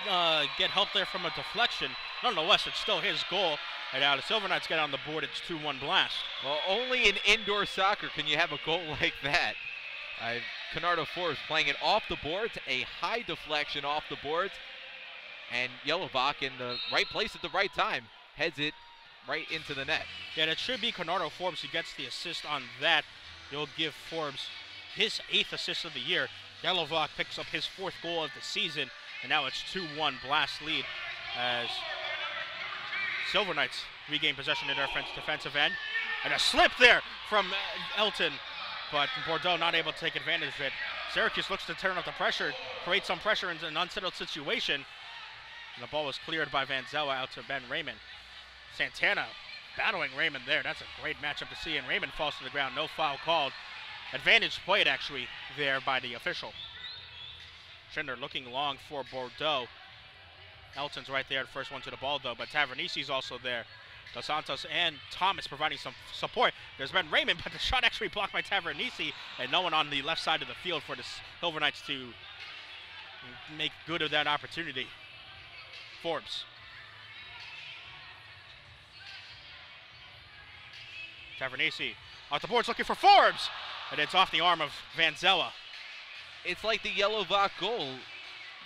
get help there from a deflection. Nonetheless, it's still his goal. And now the Silver Knights get on the board. It's 2-1 Blast. Well, only in indoor soccer can you have a goal like that. Canardo Forbes playing it off the boards, a high deflection off the boards, and Yelovak in the right place at the right time heads it right into the net. Yeah, it should be Canardo Forbes who gets the assist on that. You'll give Forbes his 8th assist of the year. Yelovak picks up his 4th goal of the season, and now it's 2-1 Blast lead as Silver Knights regain possession in their defensive end. And a slip there from Elton, but Bordeaux not able to take advantage of it. Syracuse looks to turn up the pressure, create some pressure into an unsettled situation. And the ball was cleared by Vanzella out to Ben Raymond. Santana battling Raymond there. That's a great matchup to see, and Raymond falls to the ground. No foul called. Advantage played, actually, there by the official. Schindler looking long for Bordeaux. Elton's right there, the first one to the ball, though, but Tavernisi's also there. Dos Santos and Thomas providing some support. There's been Raymond, but the shot actually blocked by Tavernisi, and no one on the left side of the field for the Silver Knights to make good of that opportunity. Forbes. Tavernisi off the boards looking for Forbes, and it's off the arm of Vanzella. It's like the Yelovak goal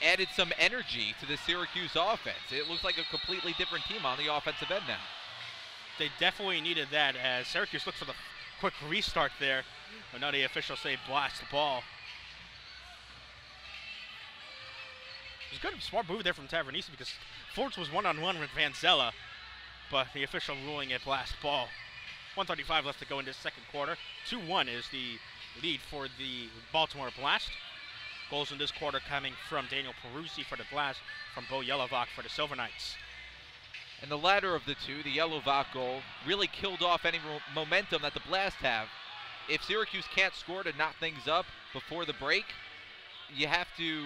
added some energy to the Syracuse offense. It looks like a completely different team on the offensive end now. They definitely needed that as Syracuse looked for the quick restart there, but now the officials say blast the ball. It was a good, smart move there from Tavernisi because Forbes was one-on-one with Vanzella, but the official ruling it blast ball. 1:35 left to go in this second quarter. 2-1 is the lead for the Baltimore Blast. Goals in this quarter coming from Daniel Peruzzi for the Blast, from Bo Yelovak for the Silver Knights. And the latter of the two, the Yelovak goal, really killed off any momentum that the Blast have. If Syracuse can't score to knock things up before the break, you have to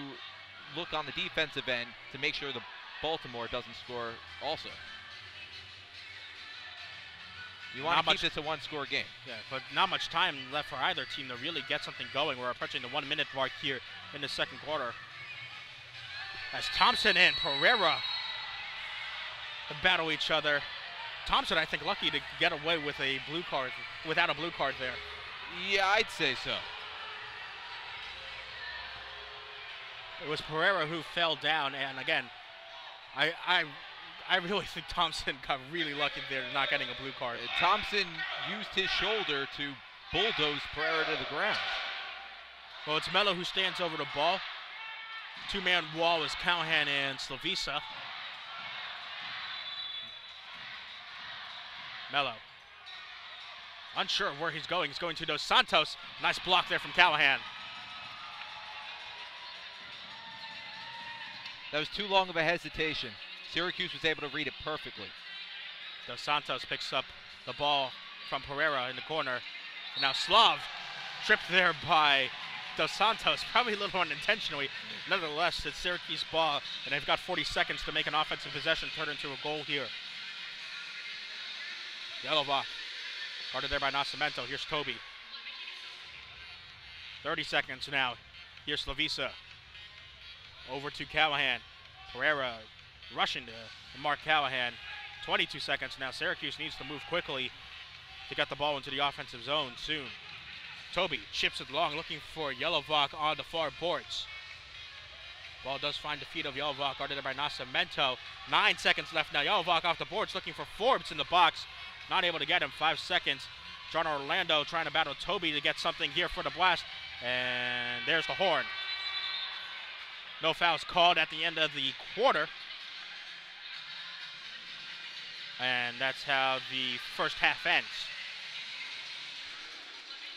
look on the defensive end to make sure the Baltimore doesn't score also. You want to keep this a one-score game. Yeah, but not much time left for either team to really get something going. We're approaching the 1-minute mark here in the second quarter. As Thompson and Pereira battle each other. Thompson, I think, lucky to get away with a blue card, without a blue card there. Yeah, I'd say so. It was Pereira who fell down, and again, I really think Thompson got really lucky there not getting a blue card. Thompson used his shoulder to bulldoze Pereira to the ground. Well, it's Mello who stands over the ball. Two-man wall is Callahan and Slavisa. Mello. Unsure of where he's going. He's going to Dos Santos. Nice block there from Callahan. That was too long of a hesitation. Syracuse was able to read it perfectly. Dos Santos picks up the ball from Pereira in the corner. And now Slav tripped there by Dos Santos, probably a little unintentionally. Nonetheless, it's Syracuse ball, and they've got 40 seconds to make an offensive possession turn into a goal here. Yelovak, guarded there by Nascimento. Here's Toby. 30 seconds now. Here's Slavisa. Over to Callahan. Pereira rushing to Mark Callahan. 22 seconds now. Syracuse needs to move quickly to get the ball into the offensive zone soon. Toby chips it long, looking for Yelovak on the far boards. Ball does find the feet of Yelovak, guarded by Nascimento. 9 seconds left now. Yelovak off the boards, looking for Forbes in the box. Not able to get him. 5 seconds. John Orlando trying to battle Toby to get something here for the blast. And there's the horn. No fouls called at the end of the quarter. And that's how the first half ends.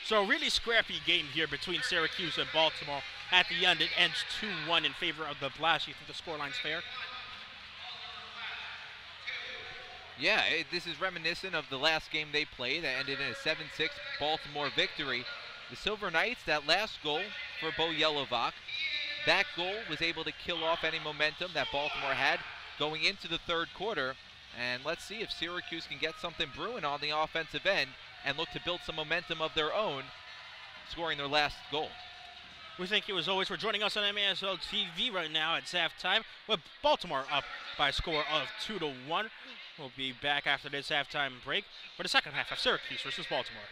So a really scrappy game here between Syracuse and Baltimore. At the end, it ends 2-1 in favor of the Blast. You think the scoreline's fair? Yeah, this is reminiscent of the last game they played that ended in a 7-6 Baltimore victory. The Silver Knights, that last goal for Bo Yelovak, that goal was able to kill off any momentum that Baltimore had going into the third quarter. And let's see if Syracuse can get something brewing on the offensive end and look to build some momentum of their own, scoring their last goal. We thank you as always for joining us on MASL TV right now at halftime with Baltimore up by a score of 2-1. We'll be back after this halftime break for the second half of Syracuse versus Baltimore.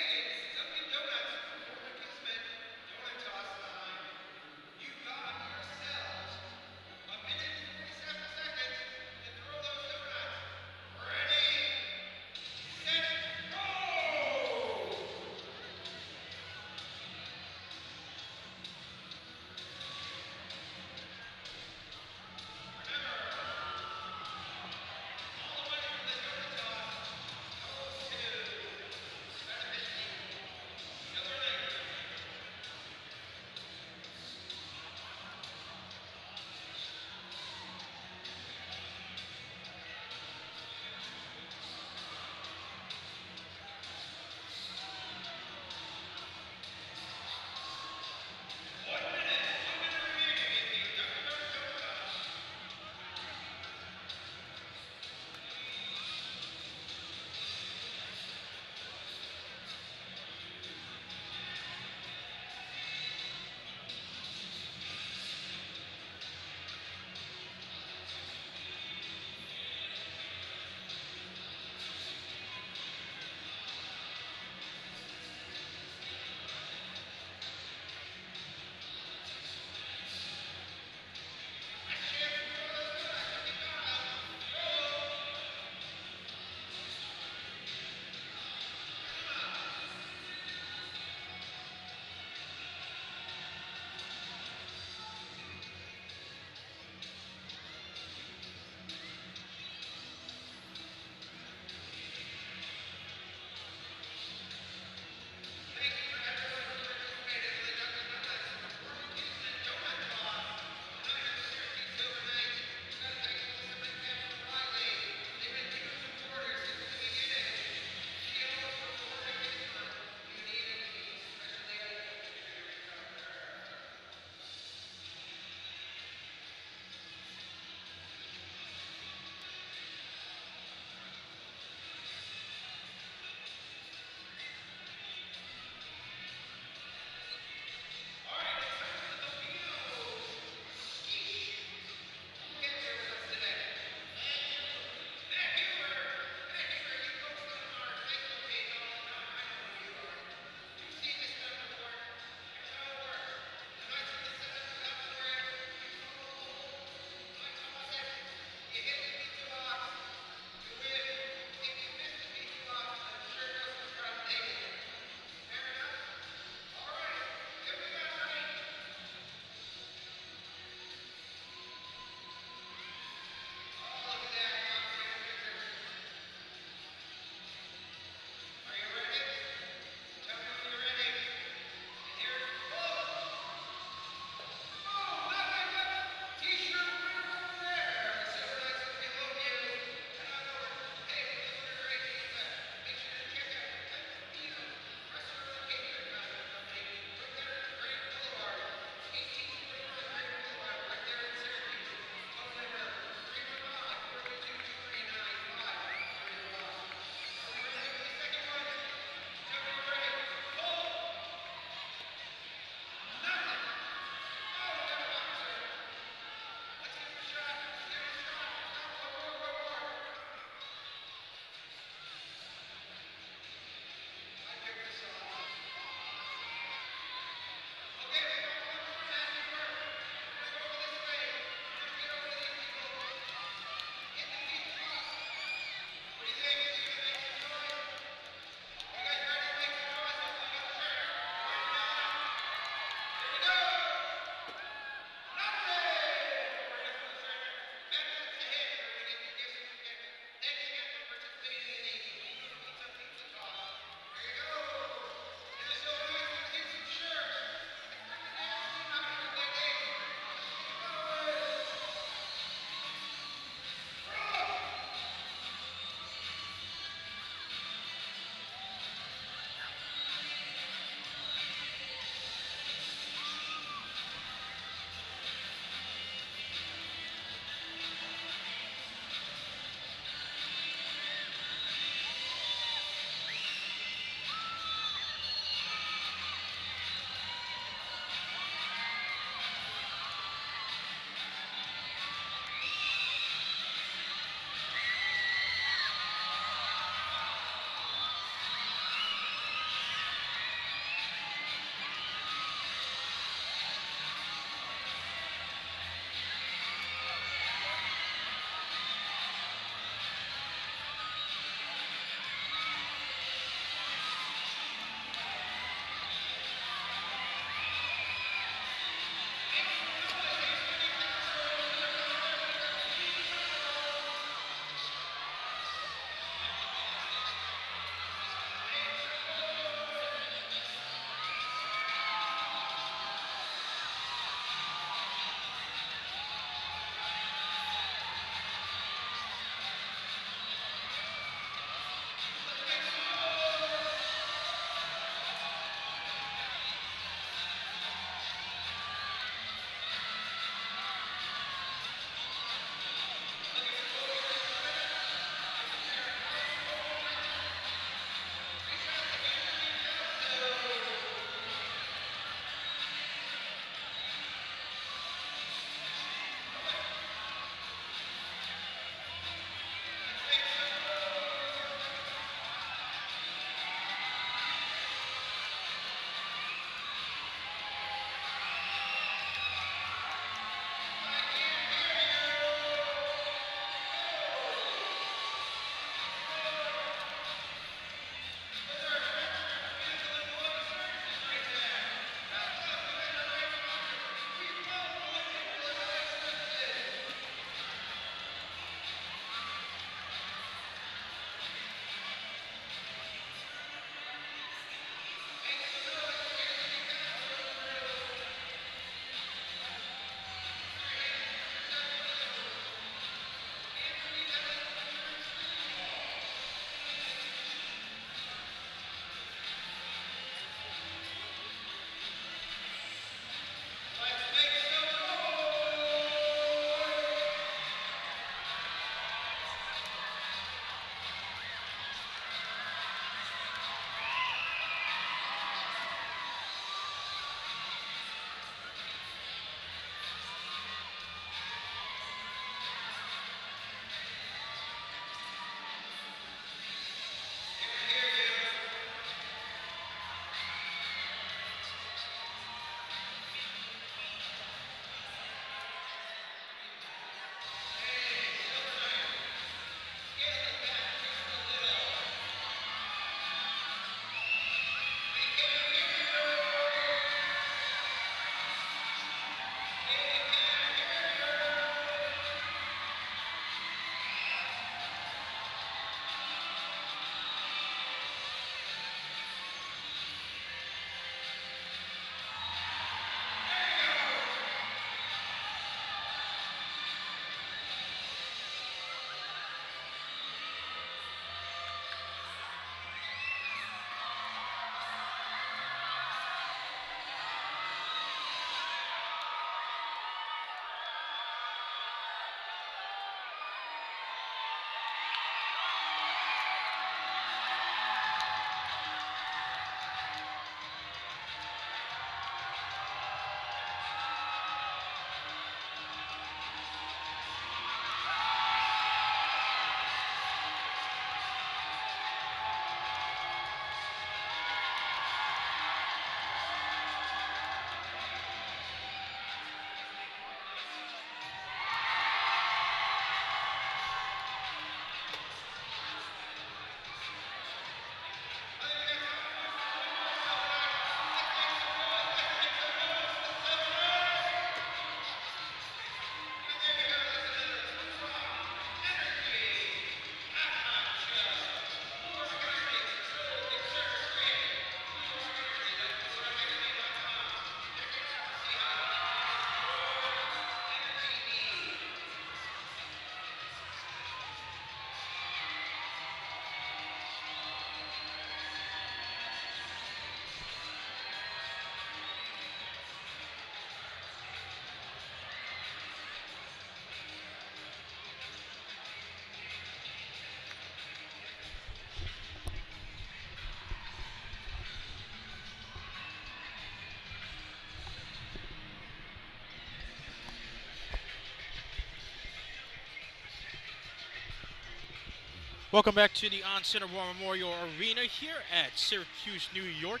Welcome back to the On-Center War Memorial Arena here at Syracuse, New York,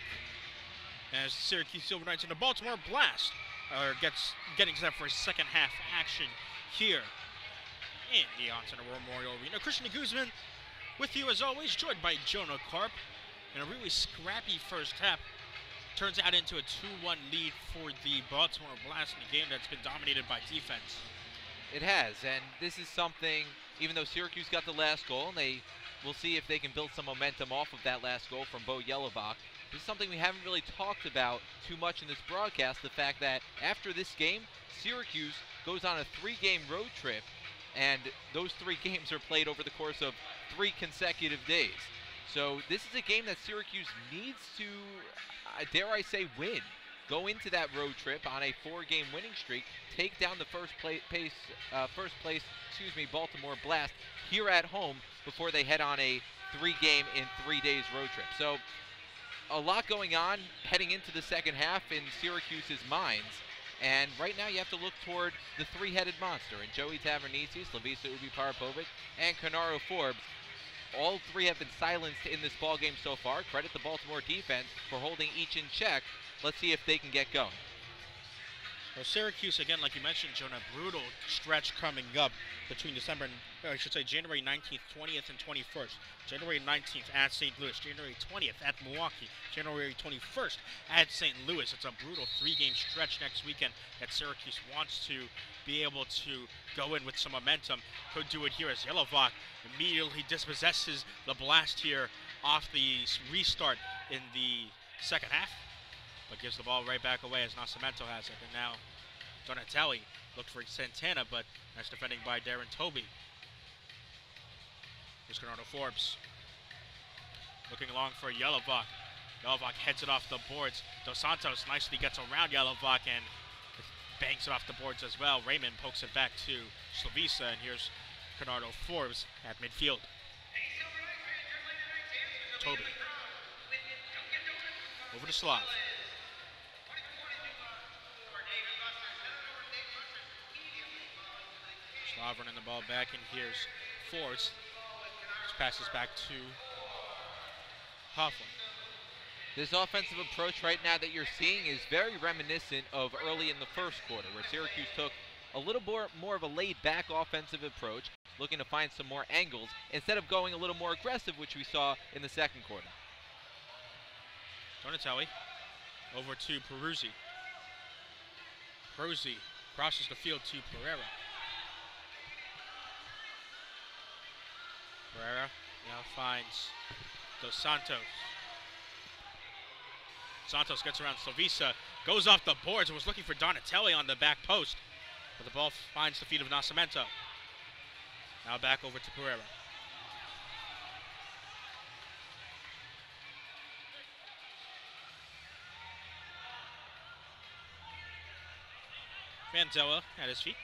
as the Syracuse Silver Knights and the Baltimore Blast are getting set for second half action here in the On-Center War Memorial Arena. Christian Guzman with you as always, joined by Jonah Karp, in a really scrappy first half. Turns out into a 2-1 lead for the Baltimore Blast in a game that's been dominated by defense. It has, and this is something, even though Syracuse got the last goal, and we'll see if they can build some momentum off of that last goal from Bo Yelovach. This is something we haven't really talked about too much in this broadcast, the fact that after this game, Syracuse goes on a 3-game road trip, and those 3 games are played over the course of 3 consecutive days. So this is a game that Syracuse needs to, dare I say, win. Go into that road trip on a 4-game winning streak, take down the first place, Baltimore Blast here at home before they head on a 3-game in 3 days road trip. So a lot going on heading into the second half in Syracuse's minds. And right now you have to look toward the 3-headed monster in Joey Tavernisi, Slavisa Ubi-Parapovic, and Canaro Forbes. All 3 have been silenced in this ballgame so far. Credit the Baltimore defense for holding each in check. Let's see if they can get going. Well, Syracuse, again, like you mentioned, Jonah, brutal stretch coming up between January 19th, 20th, and 21st. January 19th at St. Louis, January 20th at Milwaukee, January 21st at St. Louis. It's a brutal 3-game stretch next weekend that Syracuse wants to be able to go in with some momentum. Could do it here as Yelovach immediately dispossesses the Blast here off the restart in the second half, but gives the ball right back away as Nascimento has it. And now Donatelli looked for Santana, but nice defending by Darren Toby. Here's Canaro Forbes looking along for Yelovach. Yelovach heads it off the boards. Dos Santos nicely gets around Yelovach and banks it off the boards as well. Raymond pokes it back to Slavisa, and here's Canaro Forbes at midfield. Toby over to Slav. Slav running the ball back, and here's Forbes. Just passes back to Hoffman. This offensive approach right now that you're seeing is very reminiscent of early in the first quarter, where Syracuse took a little more of a laid-back offensive approach, looking to find some more angles, instead of going a little more aggressive, which we saw in the second quarter. Donatelli over to Peruzzi. Peruzzi crosses the field to Pereira. Pereira now finds Dos Santos. Santos gets around Slavisa, goes off the boards, and was looking for Donatelli on the back post, but the ball finds the feet of Nascimento. Now back over to Pereira. Vanzella at his feet.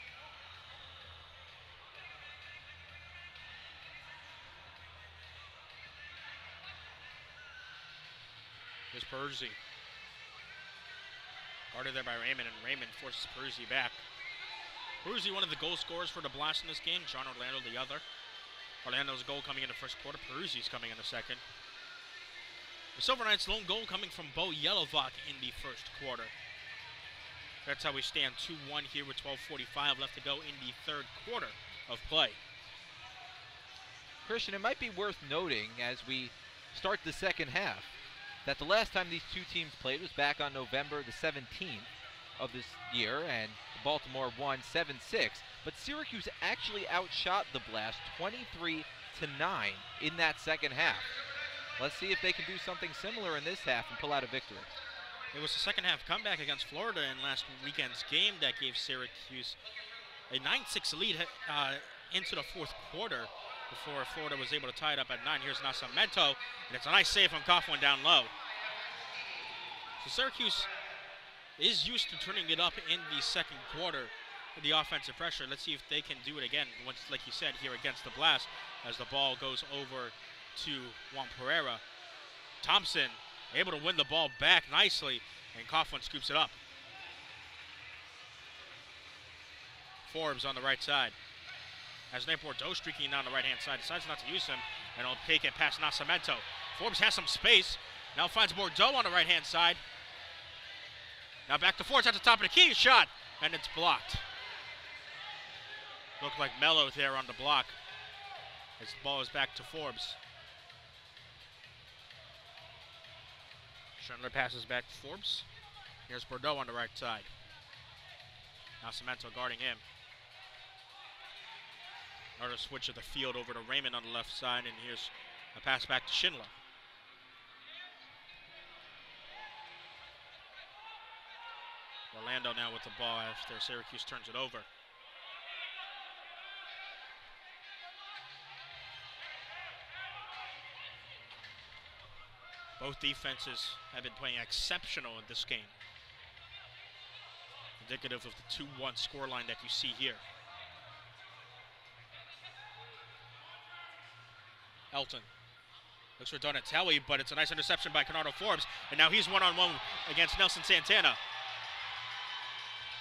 Here's Peruzzi. Guarded there by Raymond, and Raymond forces Peruzzi back. Peruzzi, one of the goal scorers for the Blast in this game. John Orlando, the other. Orlando's goal coming in the first quarter. Peruzzi's coming in the second. The Silver Knights' lone goal coming from Bo Yelovach in the first quarter. That's how we stand 2-1 here with 12:45 left to go in the third quarter of play. Christian, it might be worth noting as we start the second half that the last time these 2 teams played was back on November the 17th of this year, and Baltimore won 7-6. But Syracuse actually outshot the Blast 23-9 in that second half. Let's see if they can do something similar in this half and pull out a victory. It was the second half comeback against Florida in last weekend's game that gave Syracuse a 9-6 lead into the fourth quarter before Florida was able to tie it up at 9. Here's Nascimento, and it's a nice save from Coughlin down low. So Syracuse is used to turning it up in the second quarter with the offensive pressure. Let's see if they can do it again, once, like you said, here against the Blast, as the ball goes over to Juan Pereira. Thompson able to win the ball back nicely, and Coughlin scoops it up. Forbes on the right side. As Nate Bordeaux streaking down the right-hand side, decides not to use him. And he'll take it past Nascimento. Forbes has some space. Now finds Bordeaux on the right-hand side. Now back to Forbes at the top of the key. Shot. And it's blocked. Looked like Mello there on the block. As the ball is back to Forbes. Schindler passes back to Forbes. Here's Bordeaux on the right side. Nascimento guarding him. Another switch of the field over to Raymond on the left side, and here's a pass back to Schindler. Orlando now with the ball after Syracuse turns it over. Both defenses have been playing exceptional in this game. Indicative of the 2-1 scoreline that you see here. Elton looks for Donatelli, but it's a nice interception by Canardo Forbes, and now he's one-on-one against Nelson Santana.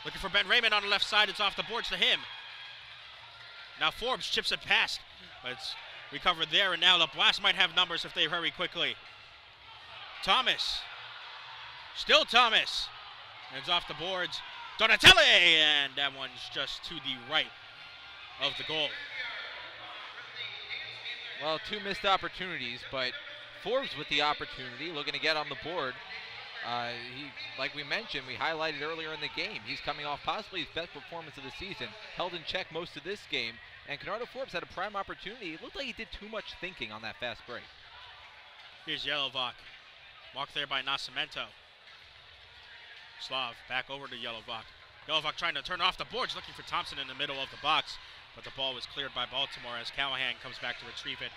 Looking for Ben Raymond on the left side. It's off the boards to him. Now Forbes chips it past, but it's recovered there, and now the Blast might have numbers if they hurry quickly. Thomas. Still Thomas. And it's off the boards. Donatelli! And that one's just to the right of the goal. Well, 2 missed opportunities, but Forbes with the opportunity, looking to get on the board. He, like we mentioned, we highlighted earlier in the game, he's coming off possibly his best performance of the season, held in check most of this game, and Canardo Forbes had a prime opportunity. It looked like he did too much thinking on that fast break. Here's Yelovak. Walked there by Nascimento. Slav back over to Yelovak. Yelovak trying to turn off the boards, looking for Thompson in the middle of the box, but the ball was cleared by Baltimore as Callahan comes back to retrieve it.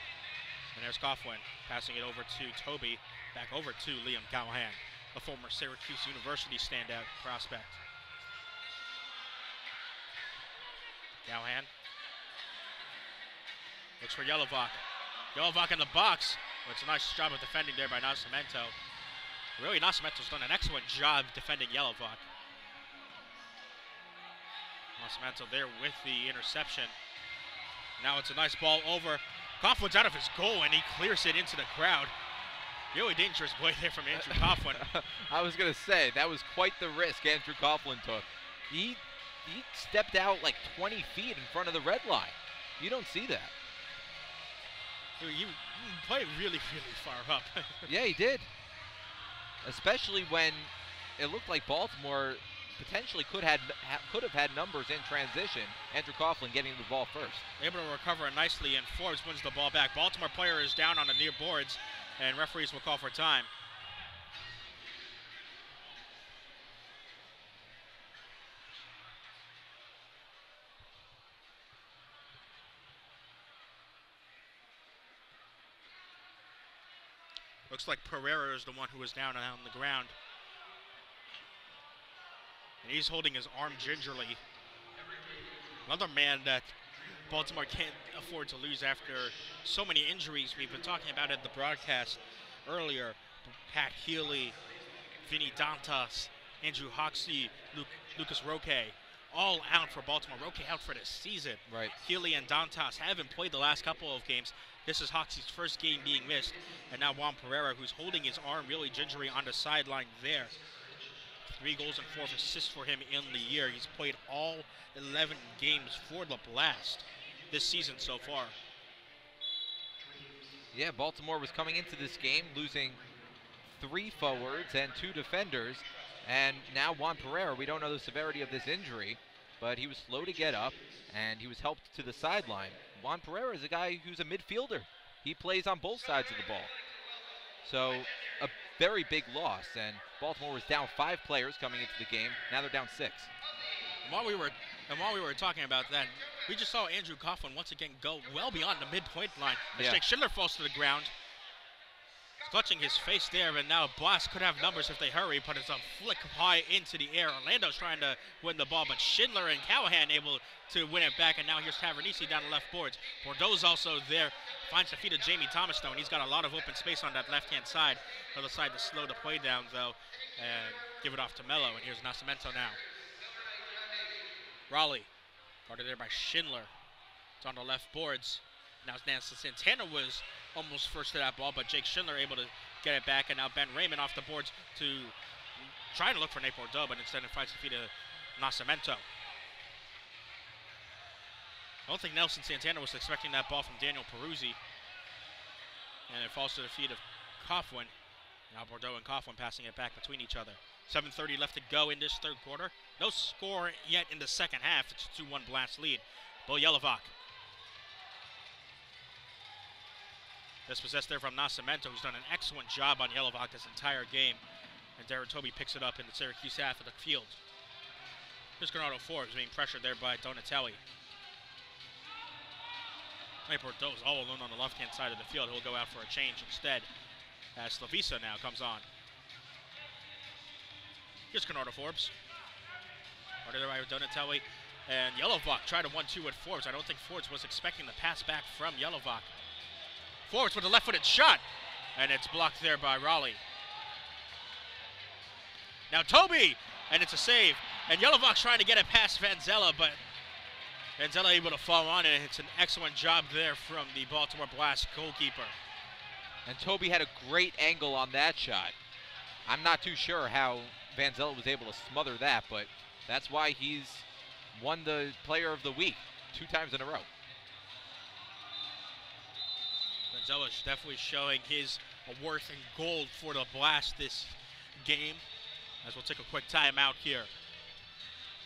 And there's Coughlin passing it over to Toby, back over to Liam Callahan, a former Syracuse University standout prospect. Callahan looks for Yelovak. Yelovak in the box. Well, it's a nice job of defending there by Nascimento. Really, Nascimento's done an excellent job defending Yelovak. Nascimento there with the interception. Now it's a nice ball over. Coughlin's out of his goal, and he clears it into the crowd. Really dangerous play there from Andrew Coughlin. I was going to say, that was quite the risk Andrew Coughlin took. He stepped out like 20 feet in front of the red line. You don't see that. He played really, really far up. Yeah, he did. Especially when it looked like Baltimore potentially could have had numbers in transition. Andrew Coughlin getting the ball first. Able to recover it nicely, and Forbes wins the ball back. Baltimore player is down on the near boards, and referees will call for time. Looks like Pereira is the one who is down on the ground. And he's holding his arm gingerly. Another man that Baltimore can't afford to lose after so many injuries. We've been talking about it at the broadcast earlier. Pat Healy, Vinny Dantas, Andrew Hoxie, Lucas Roque, all out for Baltimore. Roque out for the season. Right. Healy and Dantas haven't played the last couple of games. This is Hoxie's first game being missed. And now Juan Pereira, who's holding his arm really gingerly on the sideline there. 3 goals and 4 assists for him in the year. He's played all 11 games for the Blast this season so far. Yeah, Baltimore was coming into this game losing 3 forwards and 2 defenders. And now Juan Pereira, we don't know the severity of this injury, but he was slow to get up, and he was helped to the sideline. Juan Pereira is a guy who's a midfielder. He plays on both sides of the ball. So a very big loss, and Baltimore was down 5 players coming into the game. Now they're down 6. And while we were talking about that, we just saw Andrew Coughlin once again go well beyond the midpoint line. Mistake. Schindler falls to the ground. Clutching his face there, and now Blast could have numbers if they hurry, but it's a flick high into the air. Orlando's trying to win the ball, but Schindler and Callahan able to win it back, and now here's Tavernisi down the left boards. Bordeaux's also there, finds the feet of Jamie Thomas, though, and he's got a lot of open space on that left-hand side. He'll decide to slow the play down, though, and give it off to Mello, and here's Nascimento now. Raleigh, guarded there by Schindler. It's on the left boards. Now Nelson Santana was almost first to that ball, but Jake Schindler able to get it back, and now Ben Raymond off the boards to try to look for Nate Bordeaux, but instead it finds the feet of Nascimento. I don't think Nelson Santana was expecting that ball from Daniel Peruzzi. And it falls to the feet of Coughlin. Now Bordeaux and Coughlin passing it back between each other. 7:30 left to go in this third quarter. No score yet in the second half. It's a 2-1 Blast lead. Bo Yelovac. Dispossessed there from Nascimento, who's done an excellent job on Yelovac this entire game. And Darren Toby picks it up in the Syracuse half of the field. Here's Gennaro Forbes being pressured there by Donatelli. Nate Bordeaux is all alone on the left-hand side of the field. He'll go out for a change instead as Slavisa now comes on. Here's Gennaro Forbes. Right there by Donatelli. And Yelovac tried a 1-2 with Forbes. I don't think Forbes was expecting the pass back from Yelovac. Forbes with a left-footed shot. And it's blocked there by Raleigh. Now Toby! And it's a save. And Yelovac's trying to get it past Vanzella, but Vanzella able to fall on it. It's an excellent job there from the Baltimore Blast goalkeeper. And Toby had a great angle on that shot. I'm not too sure how Vanzella was able to smother that, but that's why he's won the Player of the Week 2 times in a row. Vanzella is definitely showing his worth in gold for the Blast this game. As we'll take a quick timeout here.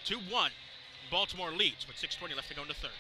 2-1. Baltimore leads with 6:20 left to go in the third.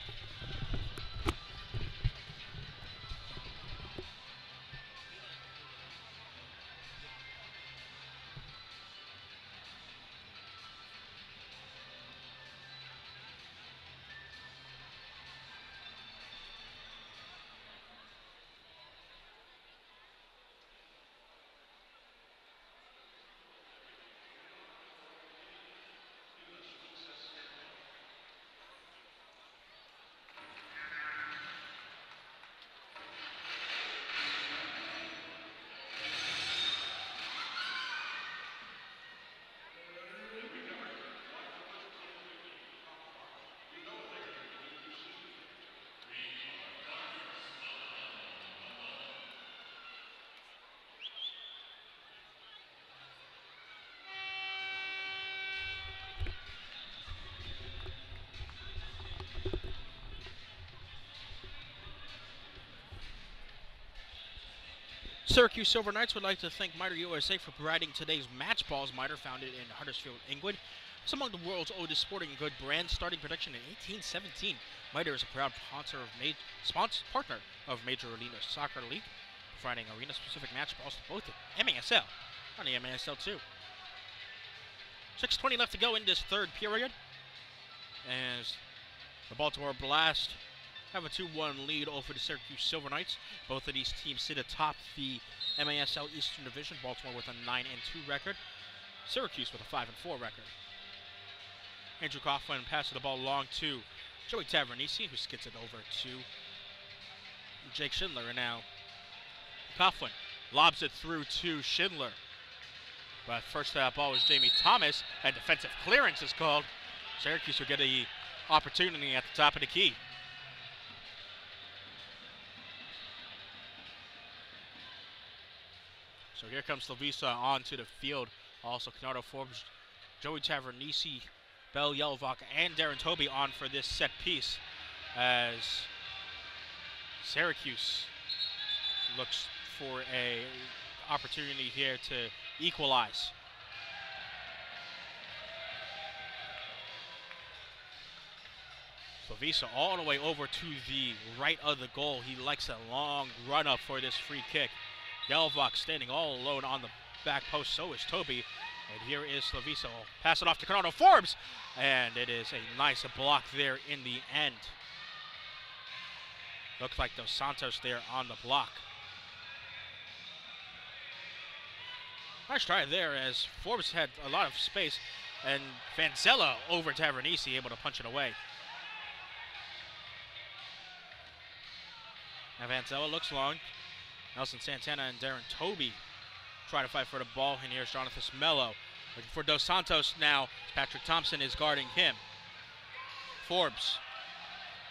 Syracuse Silver Knights would like to thank Miter USA for providing today's match balls. Miter, founded in Huddersfield, England, is among the world's oldest sporting good brands, starting production in 1817. Miter is a proud partner of Major Arena Soccer League, providing arena-specific match balls to both the MASL and the MASL 2. 6:20 left to go in this third period, as the Baltimore Blast have a 2-1 lead over the Syracuse Silver Knights. Both of these teams sit atop the MASL Eastern Division. Baltimore with a 9-2 record. Syracuse with a 5-4 record. Andrew Coughlin passes the ball long to Joey Tavernisi, who skids it over to Jake Schindler. And now Coughlin lobs it through to Schindler. But first to that ball was Jamie Thomas, and defensive clearance is called. Syracuse will get the opportunity at the top of the key. So here comes Slavisa onto the field. Also, Gennaro Forbes, Joey Tavernisi, Bell Yelovac, and Darren Toby on for this set piece as Syracuse looks for a opportunity here to equalize. Slavisa all the way over to the right of the goal. He likes a long run up for this free kick. Yelovac standing all alone on the back post, so is Toby. And here is Slavisa. Pass it off to Gennaro Forbes. And it is a nice block there in the end. Looks like Dos Santos there on the block. Nice try there as Forbes had a lot of space. And Vanzella over Tavernisi, able to punch it away. Now Vanzella looks long. Nelson Santana and Darren Toby try to fight for the ball, and here's Jonathan Mello. Looking for Dos Santos now. Patrick Thompson is guarding him. Forbes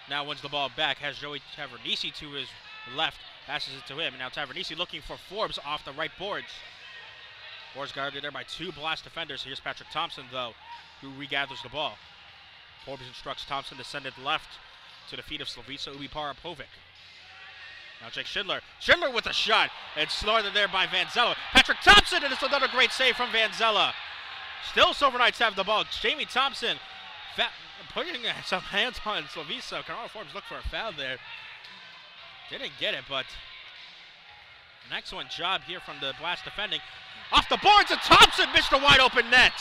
Now wins the ball back, has Joey Tavernisi to his left, passes it to him. And now Tavernisi looking for Forbes off the right boards. Forbes guarded there by 2 Blast defenders. Here's Patrick Thompson, though, who regathers the ball. Forbes instructs Thompson to send it left to the feet of Slavica Ubipara-Povic. Now Jake Schindler. Schindler with a shot. And slaughtered there by Vanzella. Patrick Thompson, and it's another great save from Vanzella. Still Silver Knights have the ball. Jamie Thompson putting some hands on Slavica. Canaro Forbes looked for a foul there. Didn't get it, but an excellent job here from the Blast defending. Off the boards, and Thompson missed a wide open net.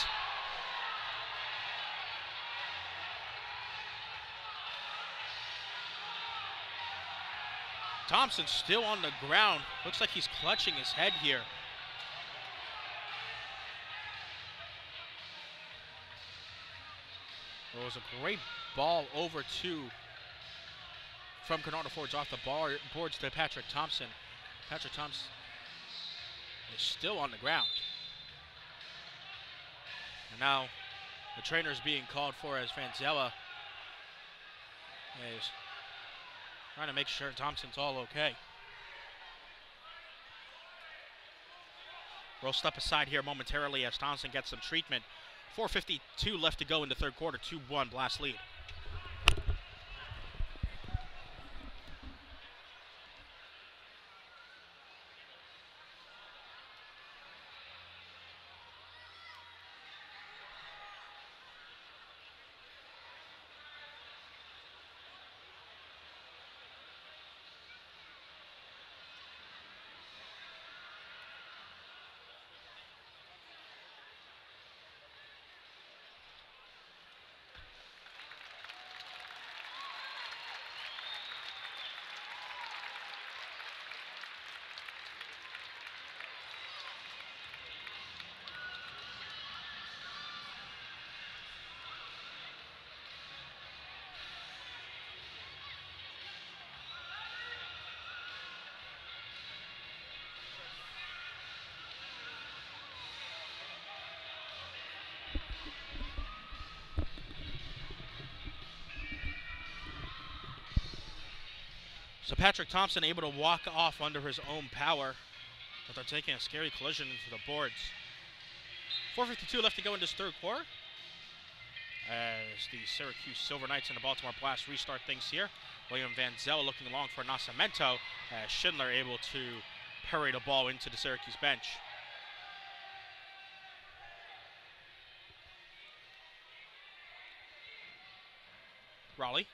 Thompson still on the ground. Looks like he's clutching his head here. It was a great ball over from Canardo Fords off the boards to Patrick Thompson. Patrick Thompson is still on the ground. And now the trainer is being called for as Vanzella is trying to make sure Thompson's all okay. We'll step aside here momentarily as Thompson gets some treatment. 4:52 left to go in the third quarter, 2-1 Blast lead. So Patrick Thompson able to walk off under his own power, but they're taking a scary collision into the boards. 4:52 left to go in this third quarter, as the Syracuse Silver Knights and the Baltimore Blast restart things here. William Vanzella looking along for Nascimento, as Schindler able to parry the ball into the Syracuse bench. Raleigh.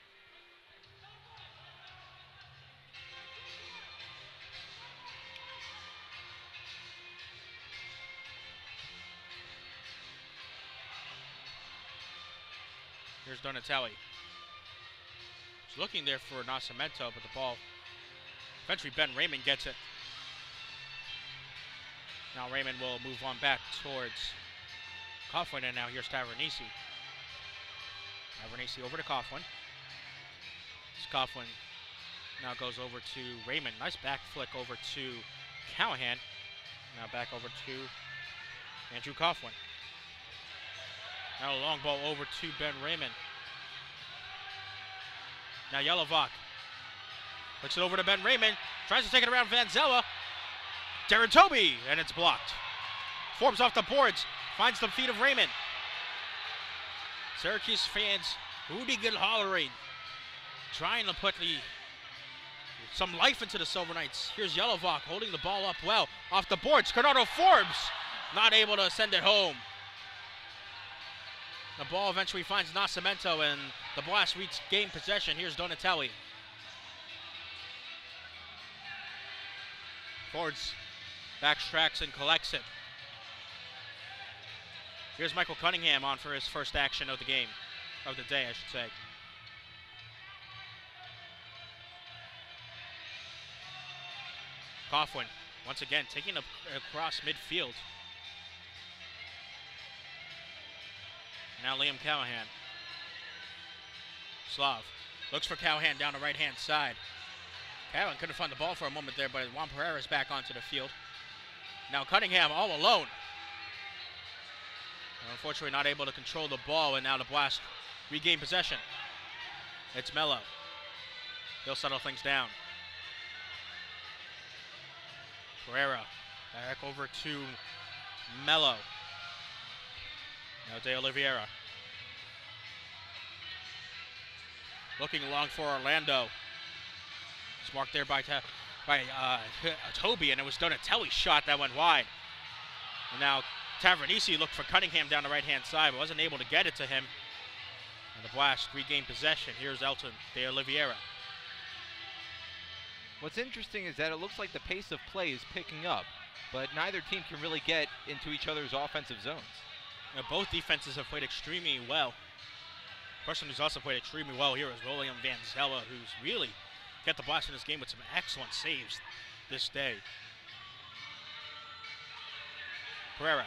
Here's Donatelli. He's looking there for Nascimento, but the ball, eventually Ben Raymond gets it. Now Raymond will move on back towards Coughlin, and now here's Tavernisi. Tavernisi over to Coughlin. Coughlin now goes over to Raymond. Nice back flick over to Callahan. Now back over to Andrew Coughlin. Now a long ball over to Ben Raymond. Now Yelovak looks it over to Ben Raymond. Tries to take it around Vanzella. Darren Toby, and it's blocked. Forbes off the boards. Finds the feet of Raymond. Syracuse fans hooting and hollering, trying to put some life into the Silver Knights. Here's Yelovak holding the ball up well. Off the boards, Canardo Forbes not able to send it home. The ball eventually finds Nascimento, and the Blast regain possession. Here's Donatelli. Forbes backtracks and collects it. Here's Michael Cunningham on for his first action of the game, of the day, I should say. Coughlin, once again, taking it across midfield. Now Liam Callahan. Slav looks for Callahan down the right-hand side. Callahan couldn't find the ball for a moment there, but Juan Pereira's back onto the field. Now Cunningham all alone. Unfortunately not able to control the ball, and now the Blast regain possession. It's Mello. He'll settle things down. Pereira back over to Mello. Now De Oliveira. Looking long for Orlando. It's marked there by Toby, and it was Donatelli's shot that went wide. And now Tavernisi looked for Cunningham down the right-hand side, but wasn't able to get it to him. And the Blast regained possession. Here's Elton De Oliveira. What's interesting is that it looks like the pace of play is picking up, but neither team can really get into each other's offensive zones. Now, both defenses have played extremely well. The person who's also played extremely well here is William Vanzella, who's really kept the Blast in this game with some excellent saves this day. Pereira.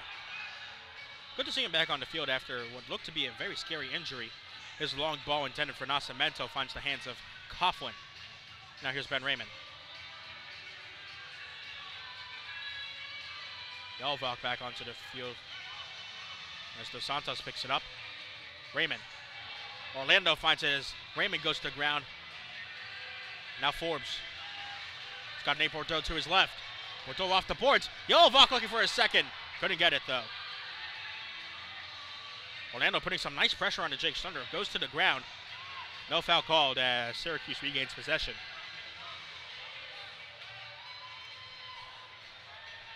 Good to see him back on the field after what looked to be a very scary injury. His long ball intended for Nascimento finds the hands of Coughlin. Now here's Ben Raymond. Yelvok back onto the field as Dos Santos picks it up. Raymond. Orlando finds it as Raymond goes to the ground. Now Forbes. He's got Nate Bordeaux to his left. Bordeaux off the boards. Yelvok looking for a second. Couldn't get it though. Orlando putting some nice pressure on Jake Schindler. Goes to the ground. No foul called as Syracuse regains possession.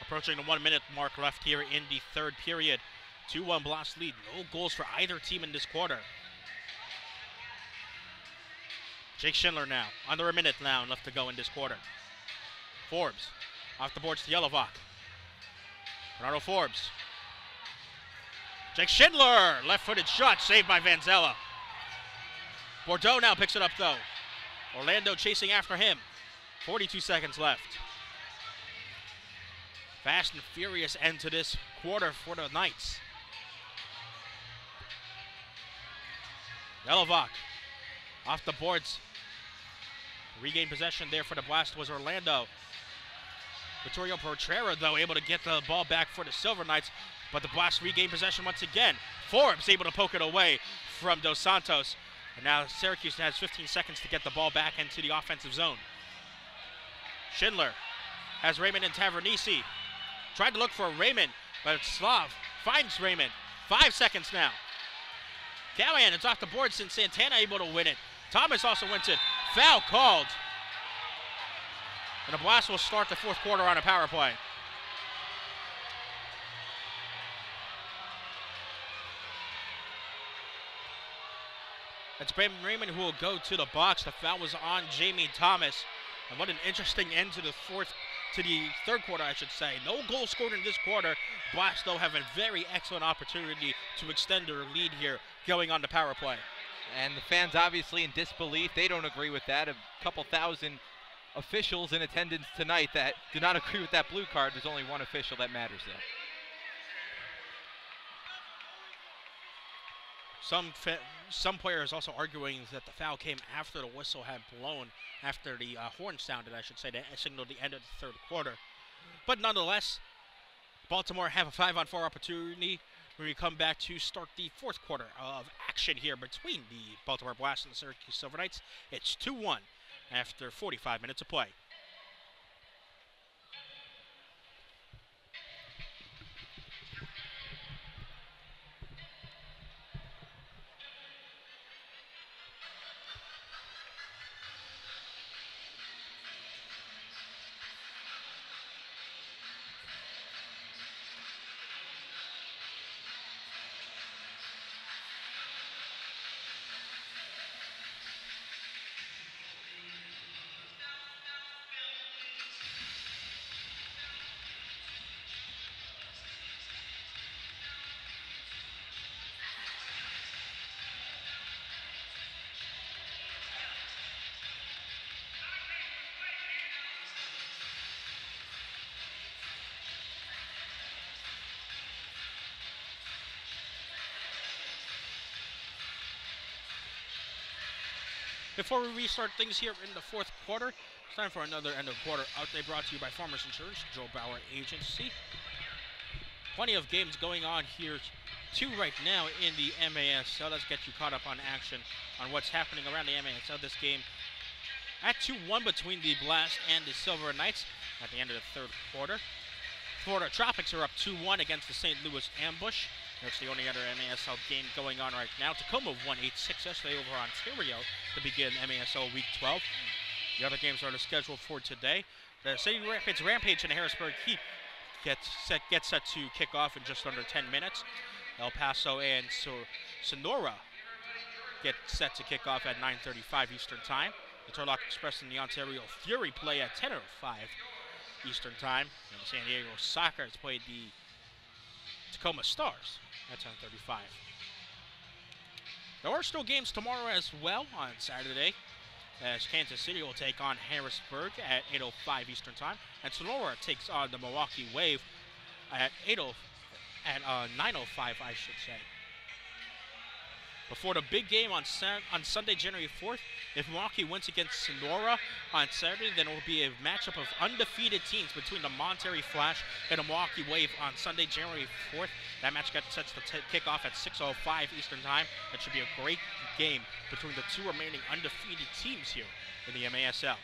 Approaching the 1 minute mark left here in the third period. 2-1 Blast lead. No goals for either team in this quarter. Jake Schindler now. Under a minute now left to go in this quarter. Forbes. Off the boards to Yellovock. Bernardo Forbes. Jake Schindler. Left-footed shot saved by Vanzella. Bordeaux now picks it up though. Orlando chasing after him. 42 seconds left. Fast and furious end to this quarter for the Knights. Yellovock off the boards. Regain possession there for the Blast was Orlando. Vittorio Pereira, though, able to get the ball back for the Silver Knights, but the Blast regain possession once again. Forbes able to poke it away from Dos Santos. And now Syracuse has 15 seconds to get the ball back into the offensive zone. Schindler has Raymond and Tavernisi. Tried to look for Raymond, but Slav finds Raymond. 5 seconds now. Callahan, it's off the board since Santana able to win it. Thomas also wins it. Foul called. And the Blast will start the fourth quarter on a power play. It's Ben Raymond who will go to the box. The foul was on Jamie Thomas. And what an interesting end to the third quarter, I should say. No goal scored in this quarter. Blast, though, have a very excellent opportunity to extend their lead here going on the power play. And the fans obviously in disbelief. They don't agree with that. A couple thousand officials in attendance tonight that do not agree with that blue card. There's only one official that matters though. Some players also arguing that the foul came after the whistle had blown, after the horn sounded, I should say, to signal the end of the third quarter. But nonetheless, Baltimore have a 5-on-4 opportunity when we come back to start the fourth quarter of action here between the Baltimore Blast and the Syracuse Silver Knights. It's 2-1 after 45 minutes of play. Before we restart things here in the fourth quarter, it's time for another end of quarter update brought to you by Farmers Insurance, Joe Bauer Agency. Plenty of games going on here too right now in the MAS, so let's get you caught up on action on what's happening around the MAS. So this game at 2-1 between the Blast and the Silver Knights at the end of the third quarter. Florida Tropics are up 2-1 against the St. Louis Ambush. That's the only other MASL game going on right now. Tacoma won 8-6 yesterday over Ontario to begin MASL Week 12. The other games are on the schedule for today. The City Rapids Rampage and Harrisburg Heat gets set to kick off in just under 10 minutes. El Paso and Sonora get set to kick off at 9:35 Eastern Time. The Turlock Express and the Ontario Fury play at 10:05 Eastern Time. And the San Diego Sockers play the Tacoma Stars at 10:35. There are still games tomorrow as well on Saturday, as Kansas City will take on Harrisburg at 8:05 Eastern Time, and Sonora takes on the Milwaukee Wave at 9:05, I should say. Before the big game on Sunday, January 4th, if Milwaukee wins against Sonora on Saturday, then it will be a matchup of undefeated teams between the Monterey Flash and the Milwaukee Wave on Sunday, January 4th. That match gets set to kick off at 6:05 Eastern Time. That should be a great game between the two remaining undefeated teams here in the MASL.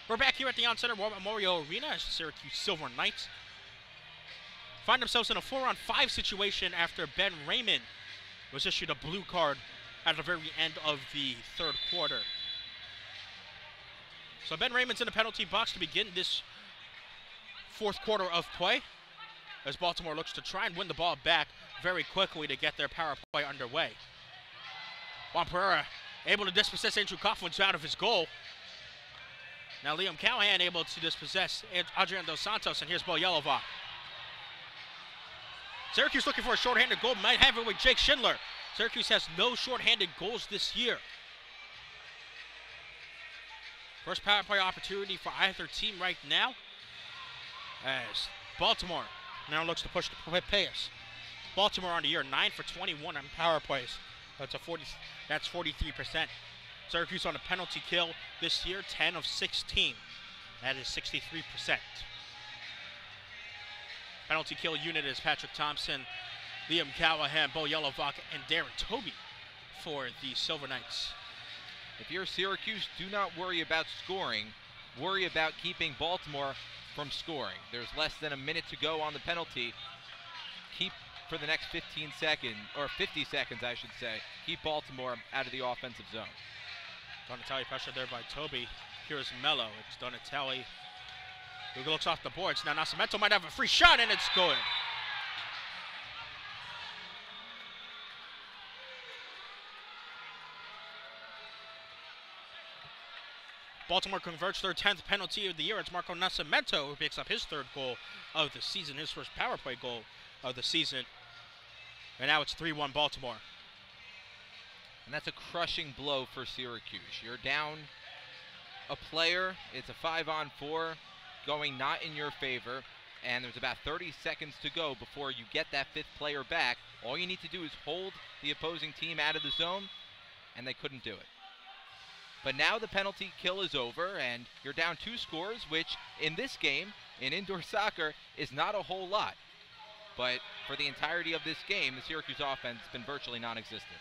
We're back here at the On-Center War Memorial Arena as the Syracuse Silver Knights find themselves in a 4-on-5 situation after Ben Raymond was issued a blue card at the very end of the third quarter. So Ben Raymond's in the penalty box to begin this fourth quarter of play, as Baltimore looks to try and win the ball back very quickly to get their power play underway. Juan Pereira able to dispossess Andrew Coughlin out of his goal. Now Liam Callahan able to dispossess Adrian Dos Santos, and here's Bo Yelovak. Syracuse looking for a shorthanded goal, might have it with Jake Schindler. Syracuse has no shorthanded goals this year. First power play opportunity for either team right now, as Baltimore now looks to push the pace. Baltimore on the year, 9 for 21 on power plays. That's 43%. Syracuse on a penalty kill this year, 10 of 16. That is 63%. Penalty kill unit is Patrick Thompson, Liam Callahan, Bo Yelovak, and Darren Toby for the Silver Knights. If you're Syracuse, do not worry about scoring. Worry about keeping Baltimore from scoring. There's less than a minute to go on the penalty. Keep, for the next 15 seconds, or 50 seconds, I should say, keep Baltimore out of the offensive zone. Donatelli pressure there by Toby. Here's Mello. It's Donatelli who looks off the boards. Now Nascimento might have a free shot, and it's good. Baltimore converts their 10th penalty of the year. It's Marco Nascimento who picks up his third goal of the season, his first power play goal of the season. And now it's 3-1 Baltimore. And that's a crushing blow for Syracuse. You're down a player. It's a 5-on-4 going not in your favor. And there's about 30 seconds to go before you get that fifth player back. All you need to do is hold the opposing team out of the zone, and they couldn't do it. But now the penalty kill is over, and you're down 2 scores, which in this game, in indoor soccer, is not a whole lot. But for the entirety of this game, the Syracuse offense has been virtually non-existent.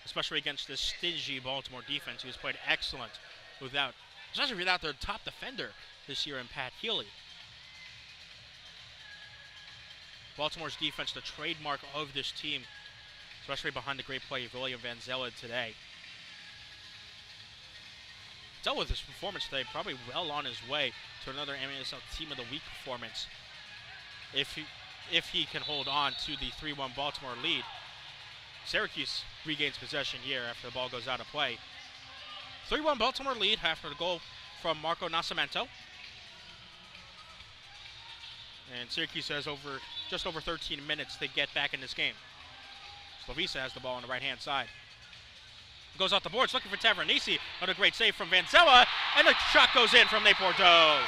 Especially against this stingy Baltimore defense, who has played excellent especially without their top defender this year in Pat Healy. Baltimore's defense, the trademark of this team, especially behind the great play of William Van Zelen today. Dealt with his performance today, probably well on his way to another MASL Team of the Week performance. If he can hold on to the 3-1 Baltimore lead. Syracuse regains possession here after the ball goes out of play. 3-1 Baltimore lead after the goal from Marco Nascimento. And Syracuse has just over 13 minutes to get back in this game. Slovisa has the ball on the right-hand side. Goes off the boards, looking for Tavernisi. What a great save from Vancella, and the shot goes in from Leporto.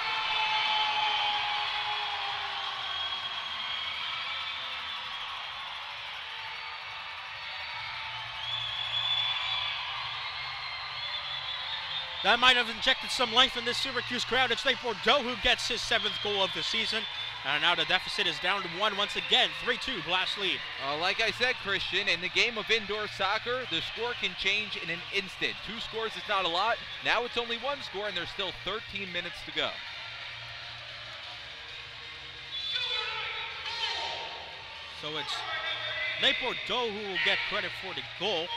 That might have injected some life in this Syracuse crowd. It's Nate Bordeaux who gets his 7th goal of the season. And now the deficit is down to 1 once again. 3-2 Blast lead. Like I said, Christian, in the game of indoor soccer, the score can change in an instant. 2 scores is not a lot. Now it's only 1 score, and there's still 13 minutes to go. So it's Nate Bordeaux who will get credit for the goal.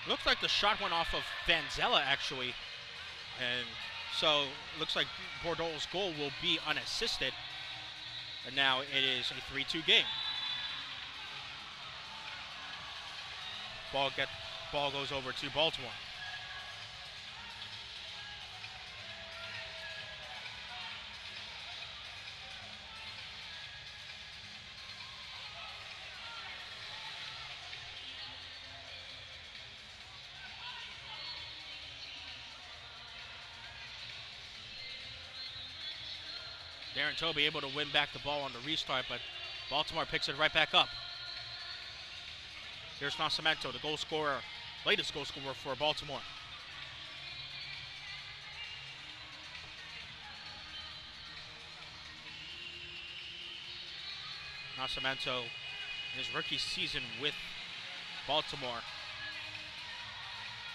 Looks like the shot went off of Vanzella, actually. And so looks like Bordeaux's goal will be unassisted. And now it is a 3-2 game. Ball goes over to Baltimore. Darren Toby able to win back the ball on the restart, but Baltimore picks it right back up. Here's Nascimento, the goal scorer, latest goal scorer for Baltimore. Nascimento, in his rookie season with Baltimore,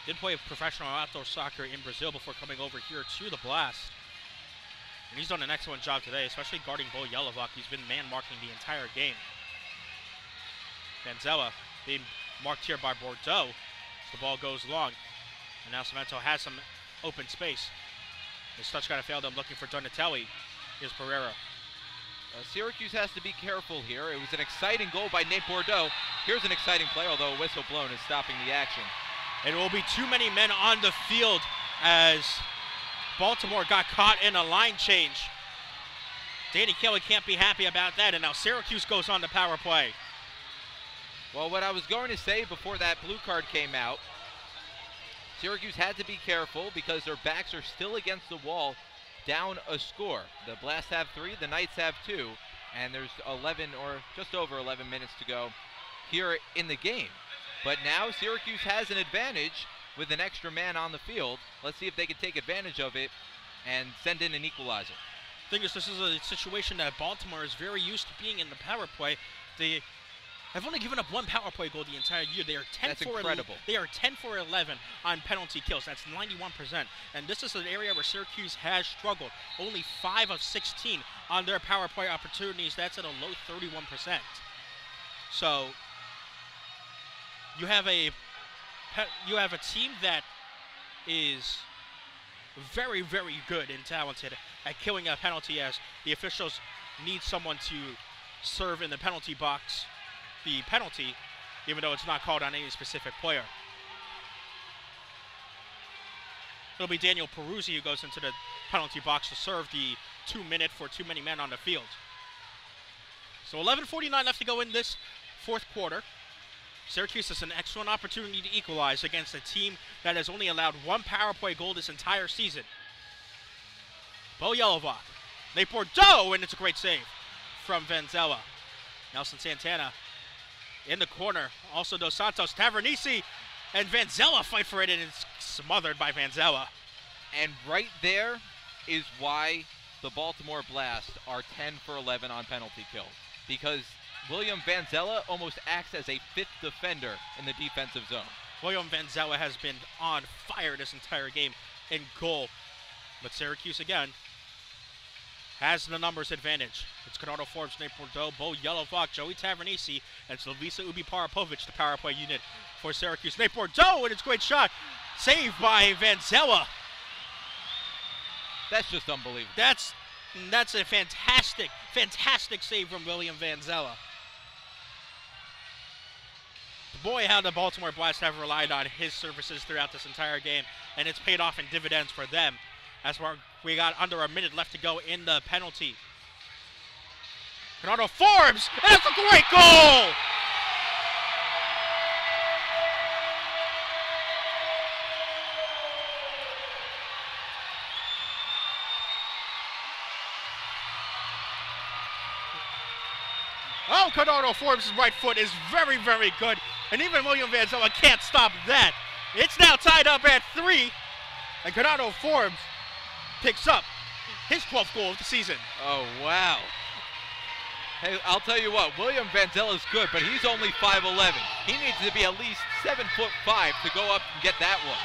did play professional outdoor soccer in Brazil before coming over here to the Blast. And he's done an excellent job today, especially guarding Bo Yelovak. He's been man-marking the entire game. Vanzella being marked here by Bordeaux. The ball goes long. And now Cemento has some open space. His touch kind of failed him, looking for Donatelli. Here's Pereira. Syracuse has to be careful here. It was an exciting goal by Nate Bordeaux. Here's an exciting play, although a whistle blown is stopping the action. It will be too many men on the field as Baltimore got caught in a line change. Danny Kelly can't be happy about that, and now Syracuse goes on the power play. Well, what I was going to say before that blue card came out, Syracuse had to be careful because their backs are still against the wall, down a score. The Blast have 3, the Knights have 2, and there's 11 or just over 11 minutes to go here in the game. But now Syracuse has an advantage with an extra man on the field. Let's see if they can take advantage of it and send in an equalizer. Thing is, this is a situation that Baltimore is very used to being in the power play. They have only given up 1 power play goal the entire year. They are 10 That's for incredible. They are 10 for 11 on penalty kills. That's 91%. And this is an area where Syracuse has struggled. Only 5 of 16 on their power play opportunities. That's at a low 31%. So you have a team that is very, very good and talented at killing a penalty, as the officials need someone to serve in the penalty box the penalty, even though it's not called on any specific player. It'll be Daniel Peruzzi who goes into the penalty box to serve the 2 minute for too many men on the field. So 11:49 left to go in this 4th quarter. Syracuse has an excellent opportunity to equalize against a team that has only allowed 1 power play goal this entire season. Bo Yelovak, Nate Bordeaux, and it's a great save from Vanzella. Nelson Santana in the corner. Also Dos Santos, Tavernisi, and Vanzella fight for it, and it's smothered by Vanzella. And right there is why the Baltimore Blast are 10 for 11 on penalty kills. Because William Vanzella almost acts as a 5th defender in the defensive zone. William Vanzella has been on fire this entire game in goal. But Syracuse, again, has the numbers advantage. It's Conrado Forbes, Nate Bordeaux, Bo Yelovak, Joey Tavernisi, and Slavisa Ubi-Parapovic, the power play unit for Syracuse. Nate Bordeaux, and it's a great shot. Saved by Vanzella. That's just unbelievable. That's a fantastic, fantastic save from William Vanzella. Boy, how the Baltimore Blast have relied on his services throughout this entire game, and it's paid off in dividends for them. As we got under a minute left to go in the penalty. Conrado Forbes, and that's a great goal! Oh, Conrado Forbes' right foot is very, very good. And even William Vanzella can't stop that. It's now tied up at 3. And Conrado Forbes picks up his 12th goal of the season. Oh, wow. Hey, I'll tell you what, William Vanzella's good, but he's only 5'11". He needs to be at least 7'5" to go up and get that one.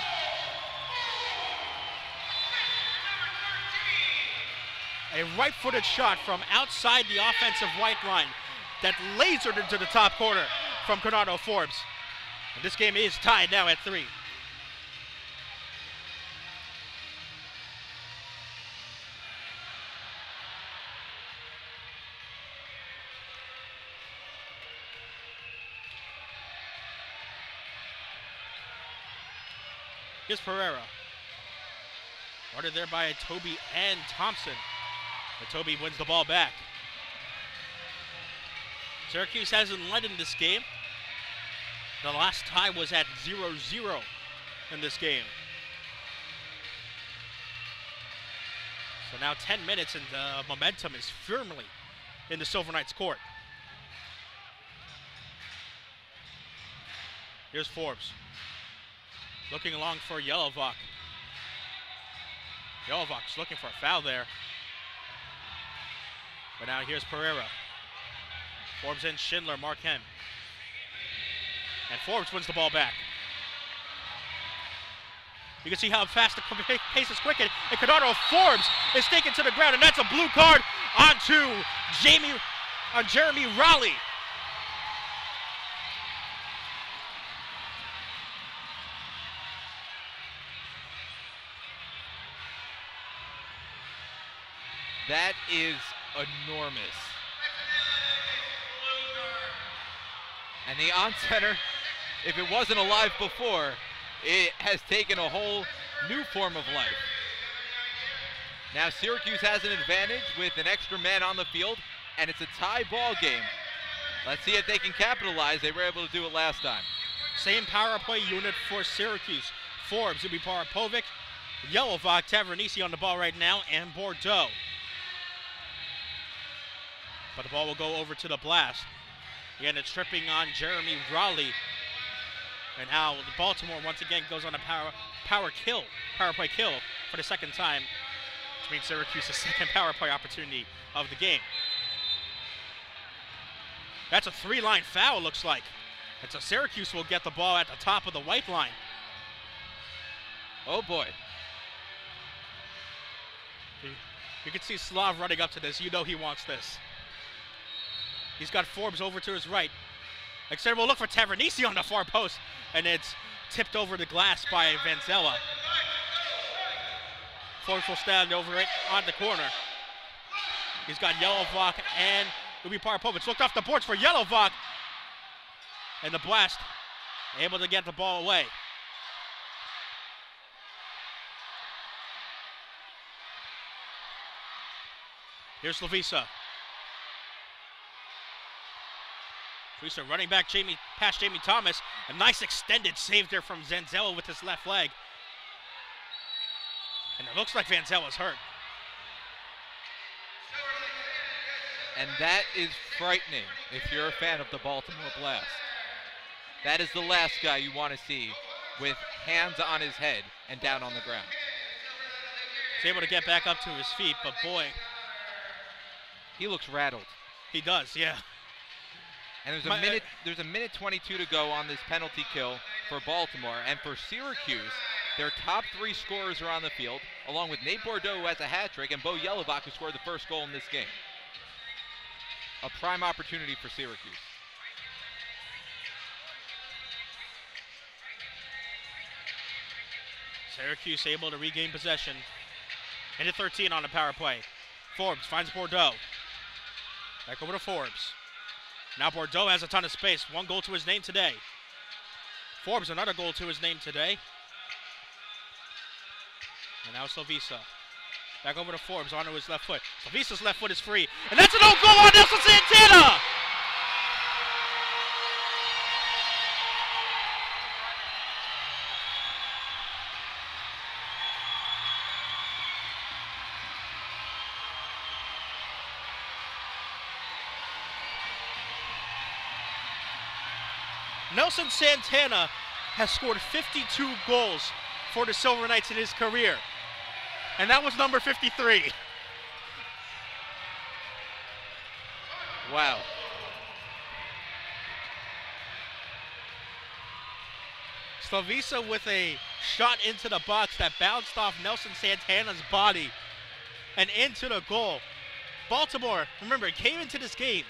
A right-footed shot from outside the offensive white line that lasered into the top corner from Conrado Forbes. And this game is tied now at 3. Here's Pereira. Ordered there by Toby and Thompson. But Toby wins the ball back. Syracuse hasn't led in this game. The last tie was at 0-0 in this game. So now 10 minutes and the momentum is firmly in the Silver Knights' court. Here's Forbes. Looking along for Yelovak. Yelovak's looking for a foul there. But now here's Pereira. Forbes in, Schindler, Marquem. And Forbes wins the ball back. You can see how fast the pace is quickened. And Conrado Forbes is taken to the ground, and that's a blue card onto Jeremy Raleigh. That is enormous. And the on-center, if it wasn't alive before, it has taken a whole new form of life. Now Syracuse has an advantage with an extra man on the field, and it's a tie ball game. Let's see if they can capitalize. They were able to do it last time. Same power play unit for Syracuse. Forbes, Zubi Parapovic, Yelovak, Tavernisi on the ball right now, and Bordeaux. But the ball will go over to the Blast. Again, it's tripping on Jeremy Raleigh. And how the Baltimore once again goes on a power play kill for the second time, which means Syracuse's second power play opportunity of the game. That's a 3-line foul, looks like. And so Syracuse will get the ball at the top of the white line. Oh boy. You can see Slav running up to this. You know he wants this. He's got Forbes over to his right. Extender will look for Tavernisi on the far post, and it's tipped over the glass by Vanzella. Forbes will stand over it on the corner. He's got Yelovak and Zubi Parapovic. Looked off the boards for Yelovak. And the Blast able to get the ball away. Here's Slavisa. Slavisa running back past Jamie Thomas. A nice extended save there from Vanzella with his left leg. And it looks like Vanzella's hurt. And that is frightening if you're a fan of the Baltimore Blast. That is the last guy you want to see with hands on his head and down on the ground. He's able to get back up to his feet, but boy. He looks rattled. He does, yeah. And there's a minute 22 to go on this penalty kill for Baltimore. And for Syracuse, their top 3 scorers are on the field, along with Nate Bordeaux, who has a hat trick, and Bo Yelovak, who scored the first goal in this game. A prime opportunity for Syracuse. Syracuse able to regain possession. Into 13 on the power play. Forbes finds Bordeaux. Back over to Forbes. Now Bordeaux has a ton of space. 1 goal to his name today. Forbes, another goal to his name today. And now Slavisa. Back over to Forbes, onto his left foot. Slavisa's left foot is free. And that's an own goal on Nelson Santana! Nelson Santana has scored 52 goals for the Silver Knights in his career. And that was number 53. Wow. Slavisa with a shot into the box that bounced off Nelson Santana's body and into the goal. Baltimore, remember, came into this game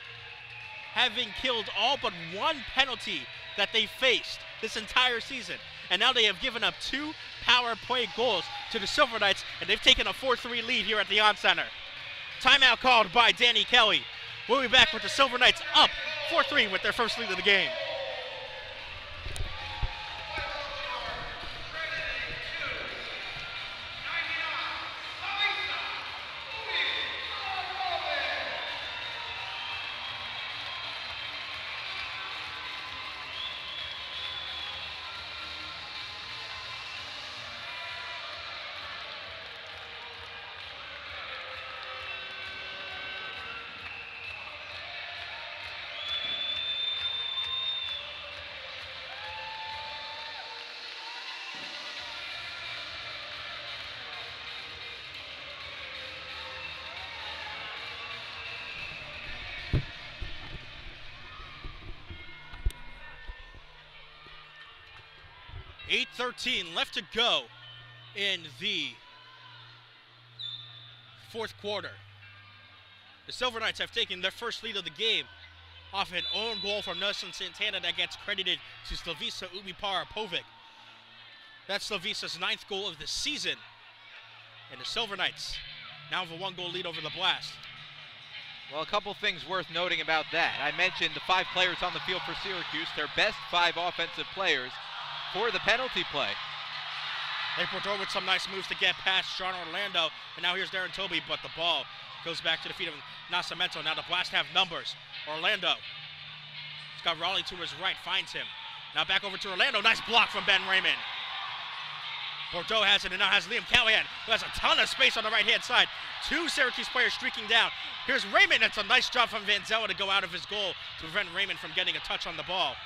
having killed all but one penalty that they faced this entire season. And now they have given up 2 power play goals to the Silver Knights, and they've taken a 4-3 lead here at the On Center. Timeout called by Danny Kelly. We'll be back with the Silver Knights up 4-3 with their first lead of the game. .8:13 left to go in the fourth quarter. The Silver Knights have taken their first lead of the game off an own goal from Nelson Santana that gets credited to Slavisa Ubipara-Povic. That's Slavisa's 9th goal of the season. And the Silver Knights now have a 1-goal lead over the Blast. Well, a couple things worth noting about that. I mentioned the 5 players on the field for Syracuse, their best 5 offensive players for the penalty play. They Bordeaux with some nice moves to get past Sean Orlando, and now here's Darren Toby, but the ball goes back to the feet of Nascimento. Now the Blast have numbers. Orlando, he's got Raleigh to his right, finds him. Now back over to Orlando, nice block from Ben Raymond. Bordeaux has it, and now has Liam Callahan, who has a ton of space on the right-hand side. 2 Syracuse players streaking down. Here's Raymond, it's a nice job from Vanzella to go out of his goal to prevent Raymond from getting a touch on the ball.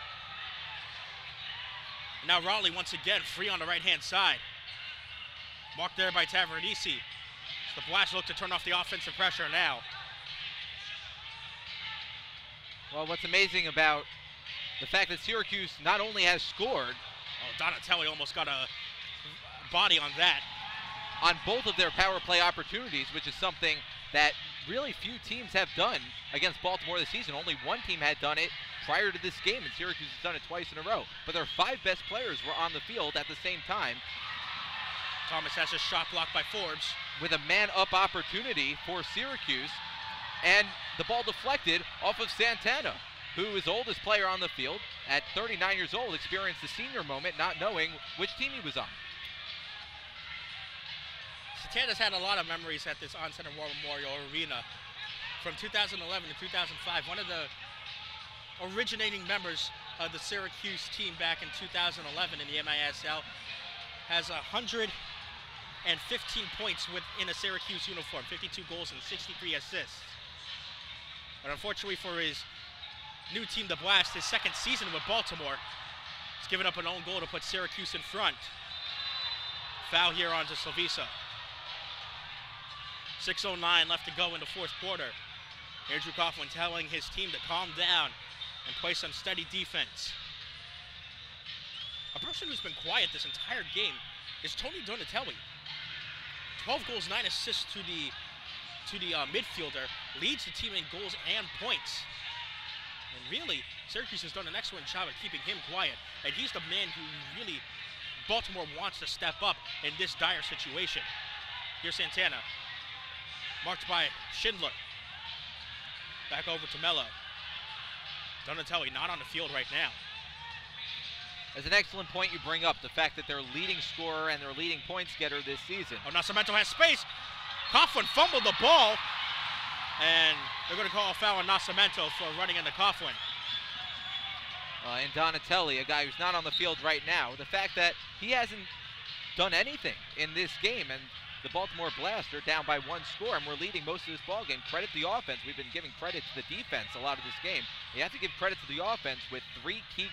Now Raleigh once again free on the right-hand side. Marked there by Tavernisi. The Blast look to turn off the offensive pressure now. Well, what's amazing about the fact that Syracuse not only has scored. Oh, Donatelli almost got a body on that. On both of their power play opportunities, which is something that really few teams have done against Baltimore this season. Only one team had done it prior to this game, and Syracuse has done it twice in a row. But their 5 best players were on the field at the same time. Thomas has a shot blocked by Forbes. With a man-up opportunity for Syracuse, and the ball deflected off of Santana, who is the oldest player on the field. At 39 years old, experienced the senior moment, not knowing which team he was on. Santana's had a lot of memories at this On Center War Memorial Arena. From 2011 to 2005, one of the originating members of the Syracuse team back in 2011 in the MISL has 115 points within a Syracuse uniform, 52 goals and 63 assists. But unfortunately for his new team, the Blast, his 2nd season with Baltimore, he's given up an own goal to put Syracuse in front. Foul here onto Slavisa. 6:09 left to go in the fourth quarter. Andrew Coughlin telling his team to calm down and play some steady defense. A person who's been quiet this entire game is Tony Donatelli. 12 goals, 9 assists to the midfielder, leads the team in goals and points. And really, Syracuse has done an excellent job at keeping him quiet. And he's the man who really Baltimore wants to step up in this dire situation. Here's Santana, marked by Schindler. Back over to Mello. Donatelli not on the field right now. That's an excellent point you bring up, the fact that their leading scorer and their leading points getter this season. Oh, Nascimento has space. Coughlin fumbled the ball, and they're going to call a foul on Nascimento for running into Coughlin. And Donatelli, a guy who's not on the field right now, the fact that he hasn't done anything in this game, and the Baltimore Blaster down by 1 score, and we're leading most of this ball game. Credit the offense. We've been giving credit to the defense a lot of this game. You have to give credit to the offense with 3 key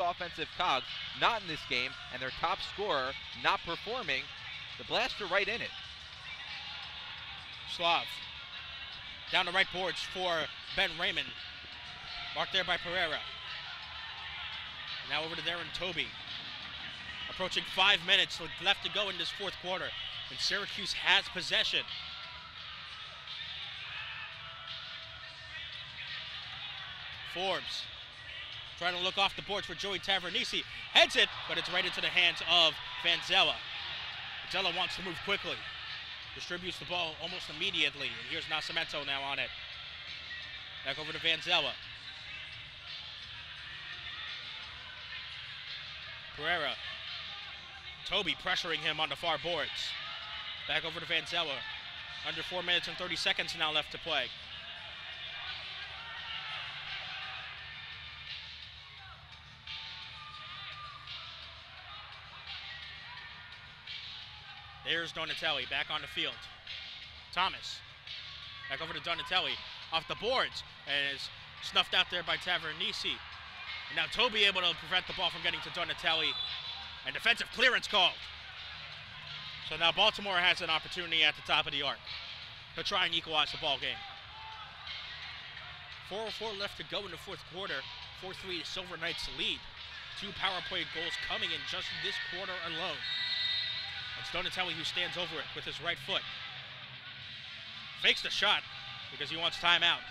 offensive cogs not in this game, and their top scorer not performing. The Blaster right in it. Slav down the right boards for Ben Raymond. Marked there by Pereira. Now over to Darren Toby. Approaching 5 minutes left to go in this fourth quarter, and Syracuse has possession. Forbes trying to look off the boards for Joey Tavernisi. Heads it, but it's right into the hands of Vanzella. Vanzella wants to move quickly. Distributes the ball almost immediately, and here's Nascimento now on it. Back over to Vanzella. Pereira. Toby pressuring him on the far boards. Back over to Vanzella. Under 4 minutes and 30 seconds now left to play. There's Donatelli back on the field. Thomas. Back over to Donatelli. Off the boards. And is snuffed out there by Tavernisi. And now Toby able to prevent the ball from getting to Donatelli. And defensive clearance called. So now Baltimore has an opportunity at the top of the arc to try and equalize the ball game. 4:04 left to go in the fourth quarter. 4-3 Silver Knights lead. 2 power play goals coming in just this quarter alone. It's Donatelli who stands over it with his right foot. Fakes the shot because he wants timeout.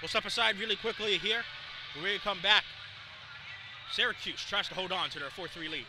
We'll step aside really quickly here. When we come back, Syracuse tries to hold on to their 4-3 lead.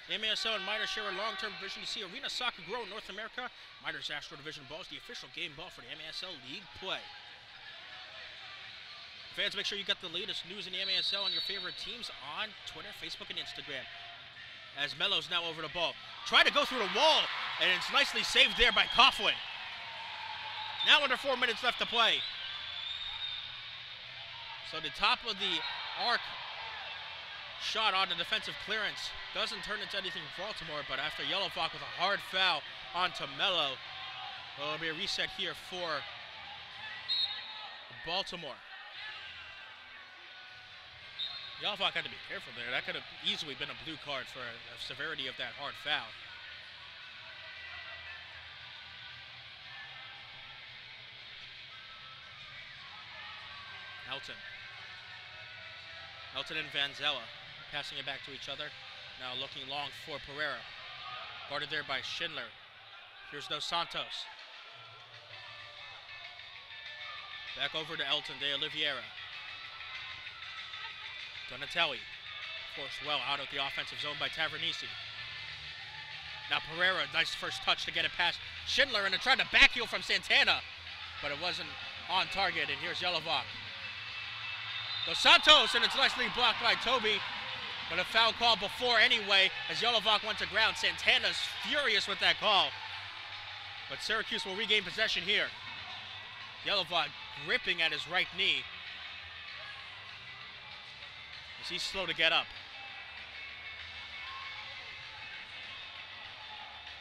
The MASL and Miners share a long-term vision to see arena soccer grow in North America. Miners Astro Division Ball is the official game ball for the MASL League play. Fans, make sure you got the latest news in the MASL and your favorite teams on Twitter, Facebook, and Instagram. As Mello's now over the ball. Try to go through the wall, and it's nicely saved there by Coughlin. Now under 4 minutes left to play. So the top of the arc shot on the defensive clearance doesn't turn into anything for Baltimore, but after Yellowfock with a hard foul onto Mello, there'll be a reset here for Baltimore. Yellowfock had to be careful there. That could have easily been a blue card for the severity of that hard foul. Elton and Vanzella passing it back to each other. Now looking long for Pereira. Guarded there by Schindler. Here's Dos Santos. Back over to Elton de Oliveira. Donatelli forced well out of the offensive zone by Tavernisi. Now Pereira, nice first touch to get it past Schindler, and tried to backheel from Santana, but it wasn't on target, and here's Yellowfock. Dos Santos, and it's nicely blocked by Toby, but a foul call before anyway, as Yellowfock went to ground. Santana's furious with that call, but Syracuse will regain possession here. Yellowfock gripping at his right knee, as he's slow to get up.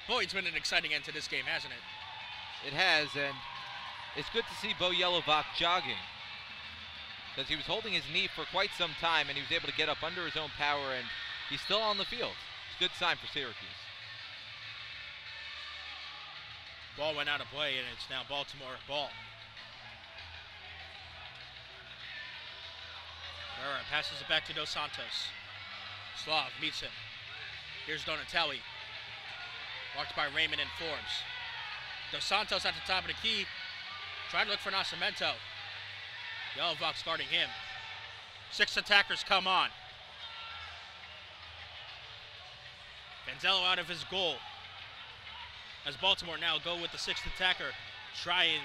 Boy, it's been an exciting end to this game, hasn't it? It has, and it's good to see Bo Yellowfock jogging, because he was holding his knee for quite some time, and he was able to get up under his own power, and he's still on the field. It's a good sign for Syracuse. Ball went out of play, and it's now Baltimore ball. Herrera passes it back to Dos Santos. Slav meets him. Here's Donatelli. Marked by Raymond and Forbes. Dos Santos at the top of the key. Trying to look for Nascimento. Yelovac's guarding him. 6 attackers come on. Vanzello out of his goal. As Baltimore now go with the 6th attacker. Try and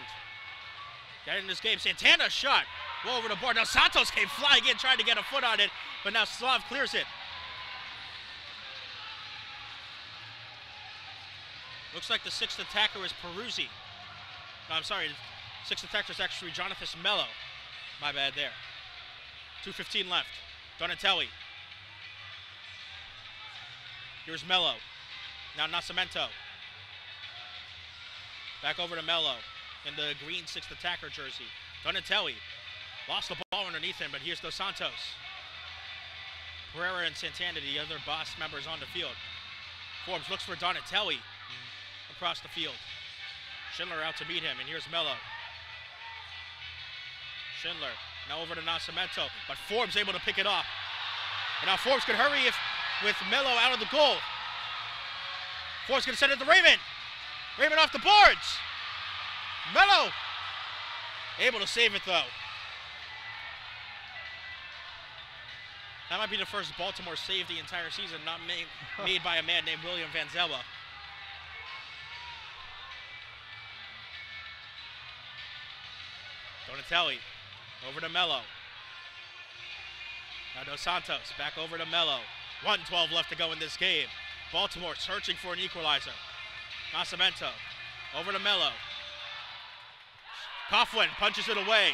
get in this game. Santana shot. Go over the board. Now Santos came flying in trying to get a foot on it. But now Slav clears it. Looks like the 6th attacker is Peruzzi. No, I'm sorry. The 6th attacker is actually Jonathan Mello. My bad there. 2:15 left. Donatelli. Here's Mello. Now Nascimento. Back over to Mello in the green 6th attacker jersey. Donatelli. Lost the ball underneath him, but here's Dos Santos. Pereira and Santana, the other boss members on the field. Forbes looks for Donatelli across the field. Schindler out to meet him, and here's Mello. Schindler now over to Nascimento, but Forbes able to pick it off. And now Forbes could hurry with Mello out of the goal. Forbes gonna send it to Raymond. Raymond off the boards. Mello able to save it though. That might be the first Baltimore save the entire season, not made by a man named William Vanzella. Donatelli over to Mello. Now Dos Santos back over to Mello. 1:12 left to go in this game. Baltimore searching for an equalizer. Nascimento over to Mello. Coughlin punches it away.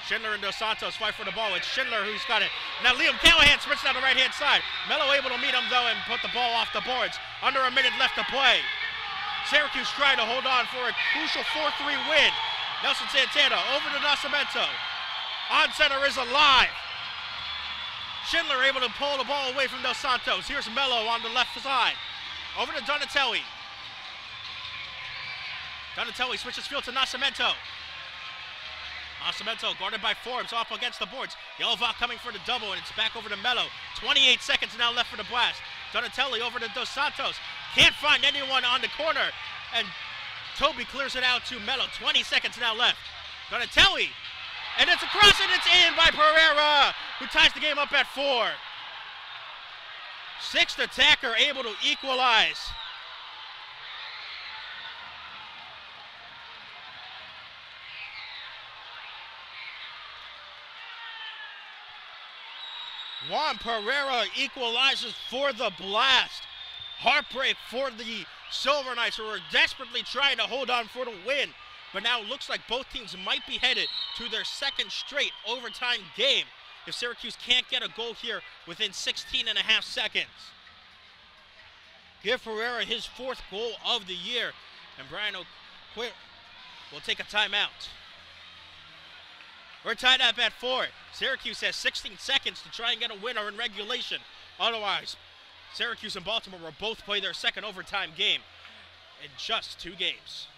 Schindler and Dos Santos fight for the ball. It's Schindler who's got it. Now Liam Callahan sprints down the right-hand side. Mello able to meet him, though, and put the ball off the boards. Under a minute left to play. Syracuse trying to hold on for a crucial 4-3 win. Nelson Santana over to Nascimento. On center is alive. Schindler able to pull the ball away from Dos Santos. Here's Mello on the left side. Over to Donatelli. Donatelli switches field to Nascimento. Nascimento guarded by Forbes off against the boards. Yelovac coming for the double, and it's back over to Mello. 28 seconds now left for the blast. Donatelli over to Dos Santos. Can't find anyone on the corner, and Toby clears it out to Mello. 20 seconds now left. Donatelli, and it's across, and it's in by Pereira, who ties the game up at 4. 6th attacker able to equalize. Juan Pereira equalizes for the Blast. Heartbreak for the Silver Knights, who are desperately trying to hold on for the win. But now it looks like both teams might be headed to their 2nd straight overtime game if Syracuse can't get a goal here within 16.5 seconds. Give Pereira his 4th goal of the year, and Brian O'Quinn will take a timeout. We're tied up at 4. Syracuse has 16 seconds to try and get a winner in regulation. Otherwise, Syracuse and Baltimore will both play their 2nd overtime game in just 2 games.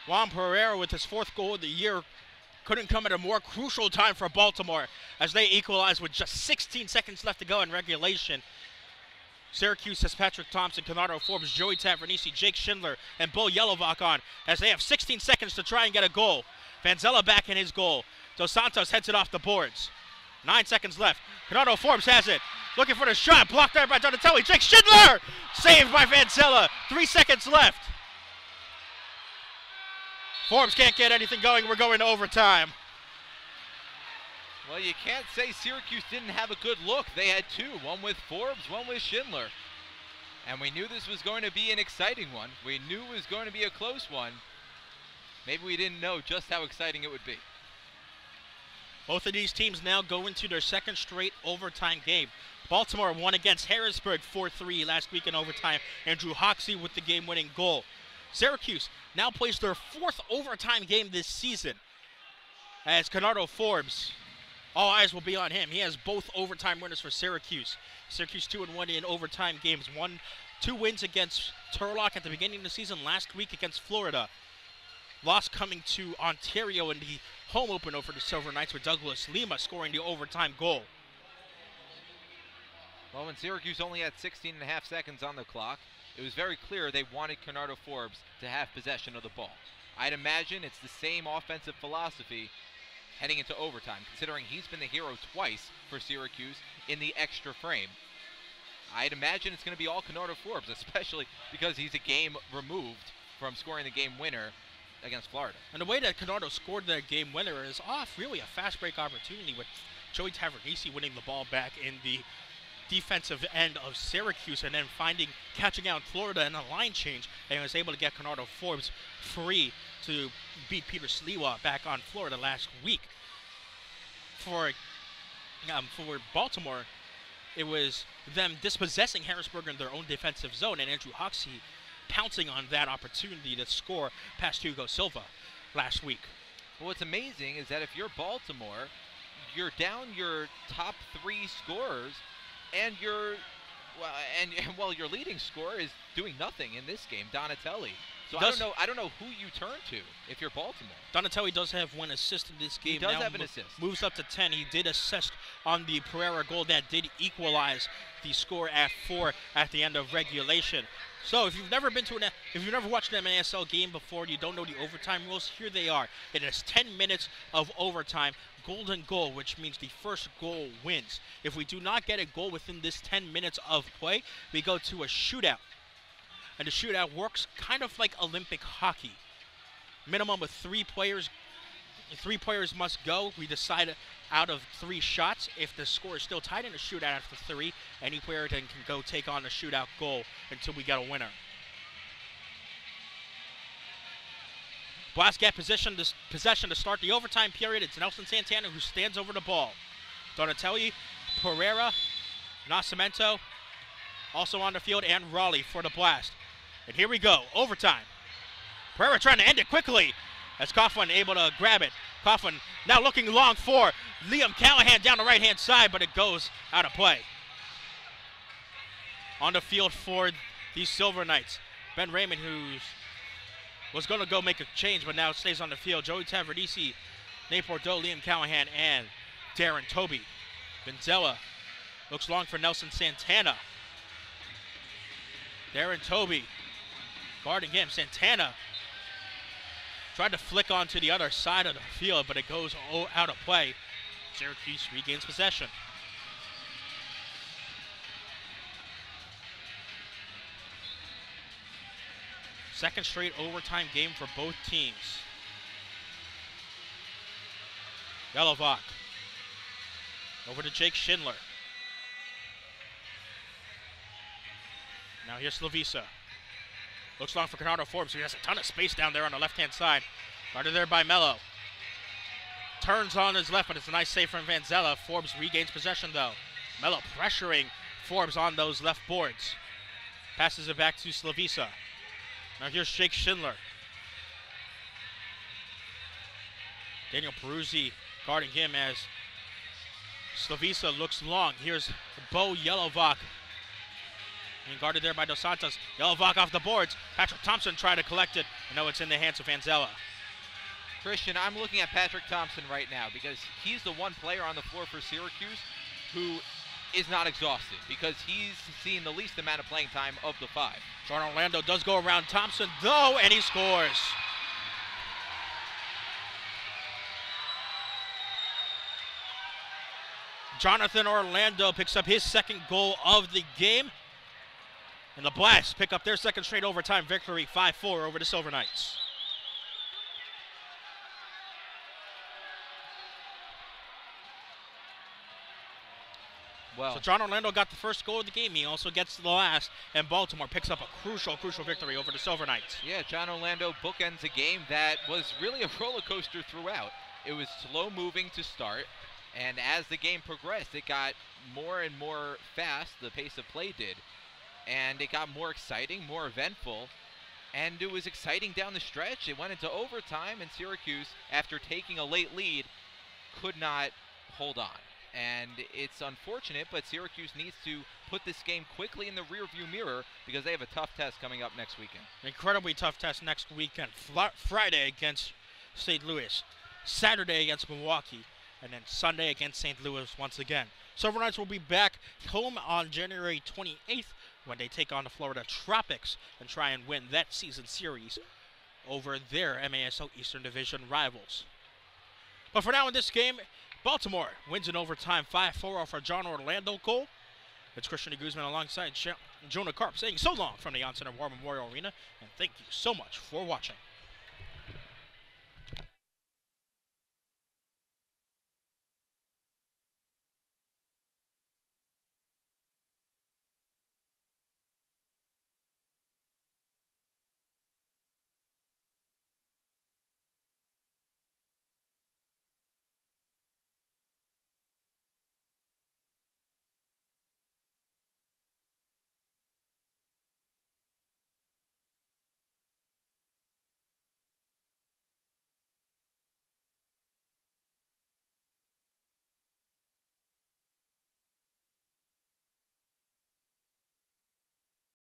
Juan Pereira with his 4th goal of the year couldn't come at a more crucial time for Baltimore as they equalize with just 16 seconds left to go in regulation. Syracuse has Patrick Thompson, Canardo Forbes, Joey Tavernisi, Jake Schindler, and Bo Yelovac on as they have 16 seconds to try and get a goal. Vanzella back in his goal. Dos Santos heads it off the boards. 9 seconds left. Canardo Forbes has it. Looking for the shot. Blocked there by Donatelli. Jake Schindler! Saved by Vanzella. 3 seconds left. Forbes can't get anything going. We're going to overtime. Well, you can't say Syracuse didn't have a good look. They had two, one with Forbes, one with Schindler. And we knew this was going to be an exciting one. We knew it was going to be a close one. Maybe we didn't know just how exciting it would be. Both of these teams now go into their second straight overtime game. Baltimore won against Harrisburg 4-3 last week in overtime. Andrew Hoxie with the game-winning goal. Syracuse now plays their fourth overtime game this season. As Canardo Forbes, all eyes will be on him. He has both overtime winners for Syracuse. Syracuse 2-1 in overtime games. 2 wins against Turlock at the beginning of the season, last week against Florida. Loss coming to Ontario in the home opener for the Silver Knights with Douglas Lima scoring the overtime goal. Well, when Syracuse only had 16 and a half seconds on the clock, it was very clear they wanted Canardo Forbes to have possession of the ball. I'd imagine it's the same offensive philosophy heading into overtime, considering he's been the hero twice for Syracuse in the extra frame. I'd imagine it's going to be all Canardo Forbes, especially because he's a game removed from scoring the game winner against Florida. And the way that Canardo scored that game winner is off really a fast break opportunity with Joey Tavernese winning the ball back in the defensive end of Syracuse and then catching out Florida in a line change, and was able to get Canardo Forbes free to beat Peter Sliwa back on Florida last week. For Baltimore, it was them dispossessing Harrisburg in their own defensive zone, and Andrew Hoxie pouncing on that opportunity to score past Hugo Silva last week. Well, what's amazing is that if you're Baltimore, you're down your top 3 scorers, and your leading scorer is doing nothing in this game, Donatelli. So I don't know who you turn to if you're Baltimore. Donatelli does have 1 assist in this game. He does have an assist. Moves up to 10. He did assist on the Pereira goal that did equalize the score at 4 at the end of regulation. So if you've never watched an NASL game before, you don't know the overtime rules, here they are. It is 10 minutes of overtime, golden goal, which means the first goal wins. If we do not get a goal within this 10 minutes of play, we go to a shootout. And the shootout works kind of like Olympic hockey. Minimum of 3 players. 3 players must go. We decide out of 3 shots. If the score is still tied in a shootout after 3, any player then can go take on the shootout goal until we get a winner. Blast get possession to start the overtime period. It's Nelson Santana who stands over the ball. Donatelli, Pereira, Nascimento also on the field, and Raleigh for the Blast. And here we go, overtime. Pereira trying to end it quickly as Coughlin able to grab it. Coughlin now looking long for Liam Callahan down the right-hand side, but it goes out of play. On the field for the Silver Knights, Ben Raymond, who was going to go make a change, but now stays on the field. Joey Tavernese, Nate Bordeaux, Liam Callahan, and Darren Toby. Benzella looks long for Nelson Santana. Darren Toby guarding him. Santana tried to flick onto the other side of the field, but it goes out of play. Syracuse regains possession. Second straight overtime game for both teams. Yelovak over to Jake Schindler. Now here's Slavisa. Looks long for Canardo Forbes, who has a ton of space down there on the left-hand side. Guarded there by Mello. Turns on his left, but it's a nice save from Vanzella. Forbes regains possession, though. Mello pressuring Forbes on those left boards. Passes it back to Slavisa. Now here's Jake Schindler. Daniel Peruzzi guarding him as Slavisa looks long. Here's Bo Yelovak. And guarded there by Dos Santos. Yelovak off the boards. Patrick Thompson tried to collect it. And now it's in the hands of Vanzella. Christian, I'm looking at Patrick Thompson right now because he's the one player on the floor for Syracuse who is not exhausted because he's seen the least amount of playing time of the 5. John Orlando does go around Thompson, though, and he scores. Jonathan Orlando picks up his second goal of the game. And the Blast pick up their second straight overtime victory, 5-4 over the Silver Knights. well. So John Orlando got the first goal of the game. He also gets the last, and Baltimore picks up a crucial victory over the Silver Knights. Yeah, John Orlando bookends a game that was really a roller coaster throughout. It was slow moving to start, and as the game progressed, it got more and more fast, the pace of play did, and it got more exciting, more eventful, and it was exciting down the stretch. It went into overtime, and Syracuse, after taking a late lead, could not hold on. And it's unfortunate, but Syracuse needs to put this game quickly in the rearview mirror because they have a tough test coming up next weekend. An incredibly tough test next weekend. Friday against St. Louis, Saturday against Milwaukee, and then Sunday against St. Louis once again. Silver Knights will be back home on January 28th when they take on the Florida Tropics and try and win that season series over their MASL Eastern Division rivals. But for now in this game, Baltimore wins in overtime 5-4 off a John Orlando goal. It's Christian Guzman alongside Jonah Karp saying so long from the On Center War Memorial Arena, and thank you so much for watching.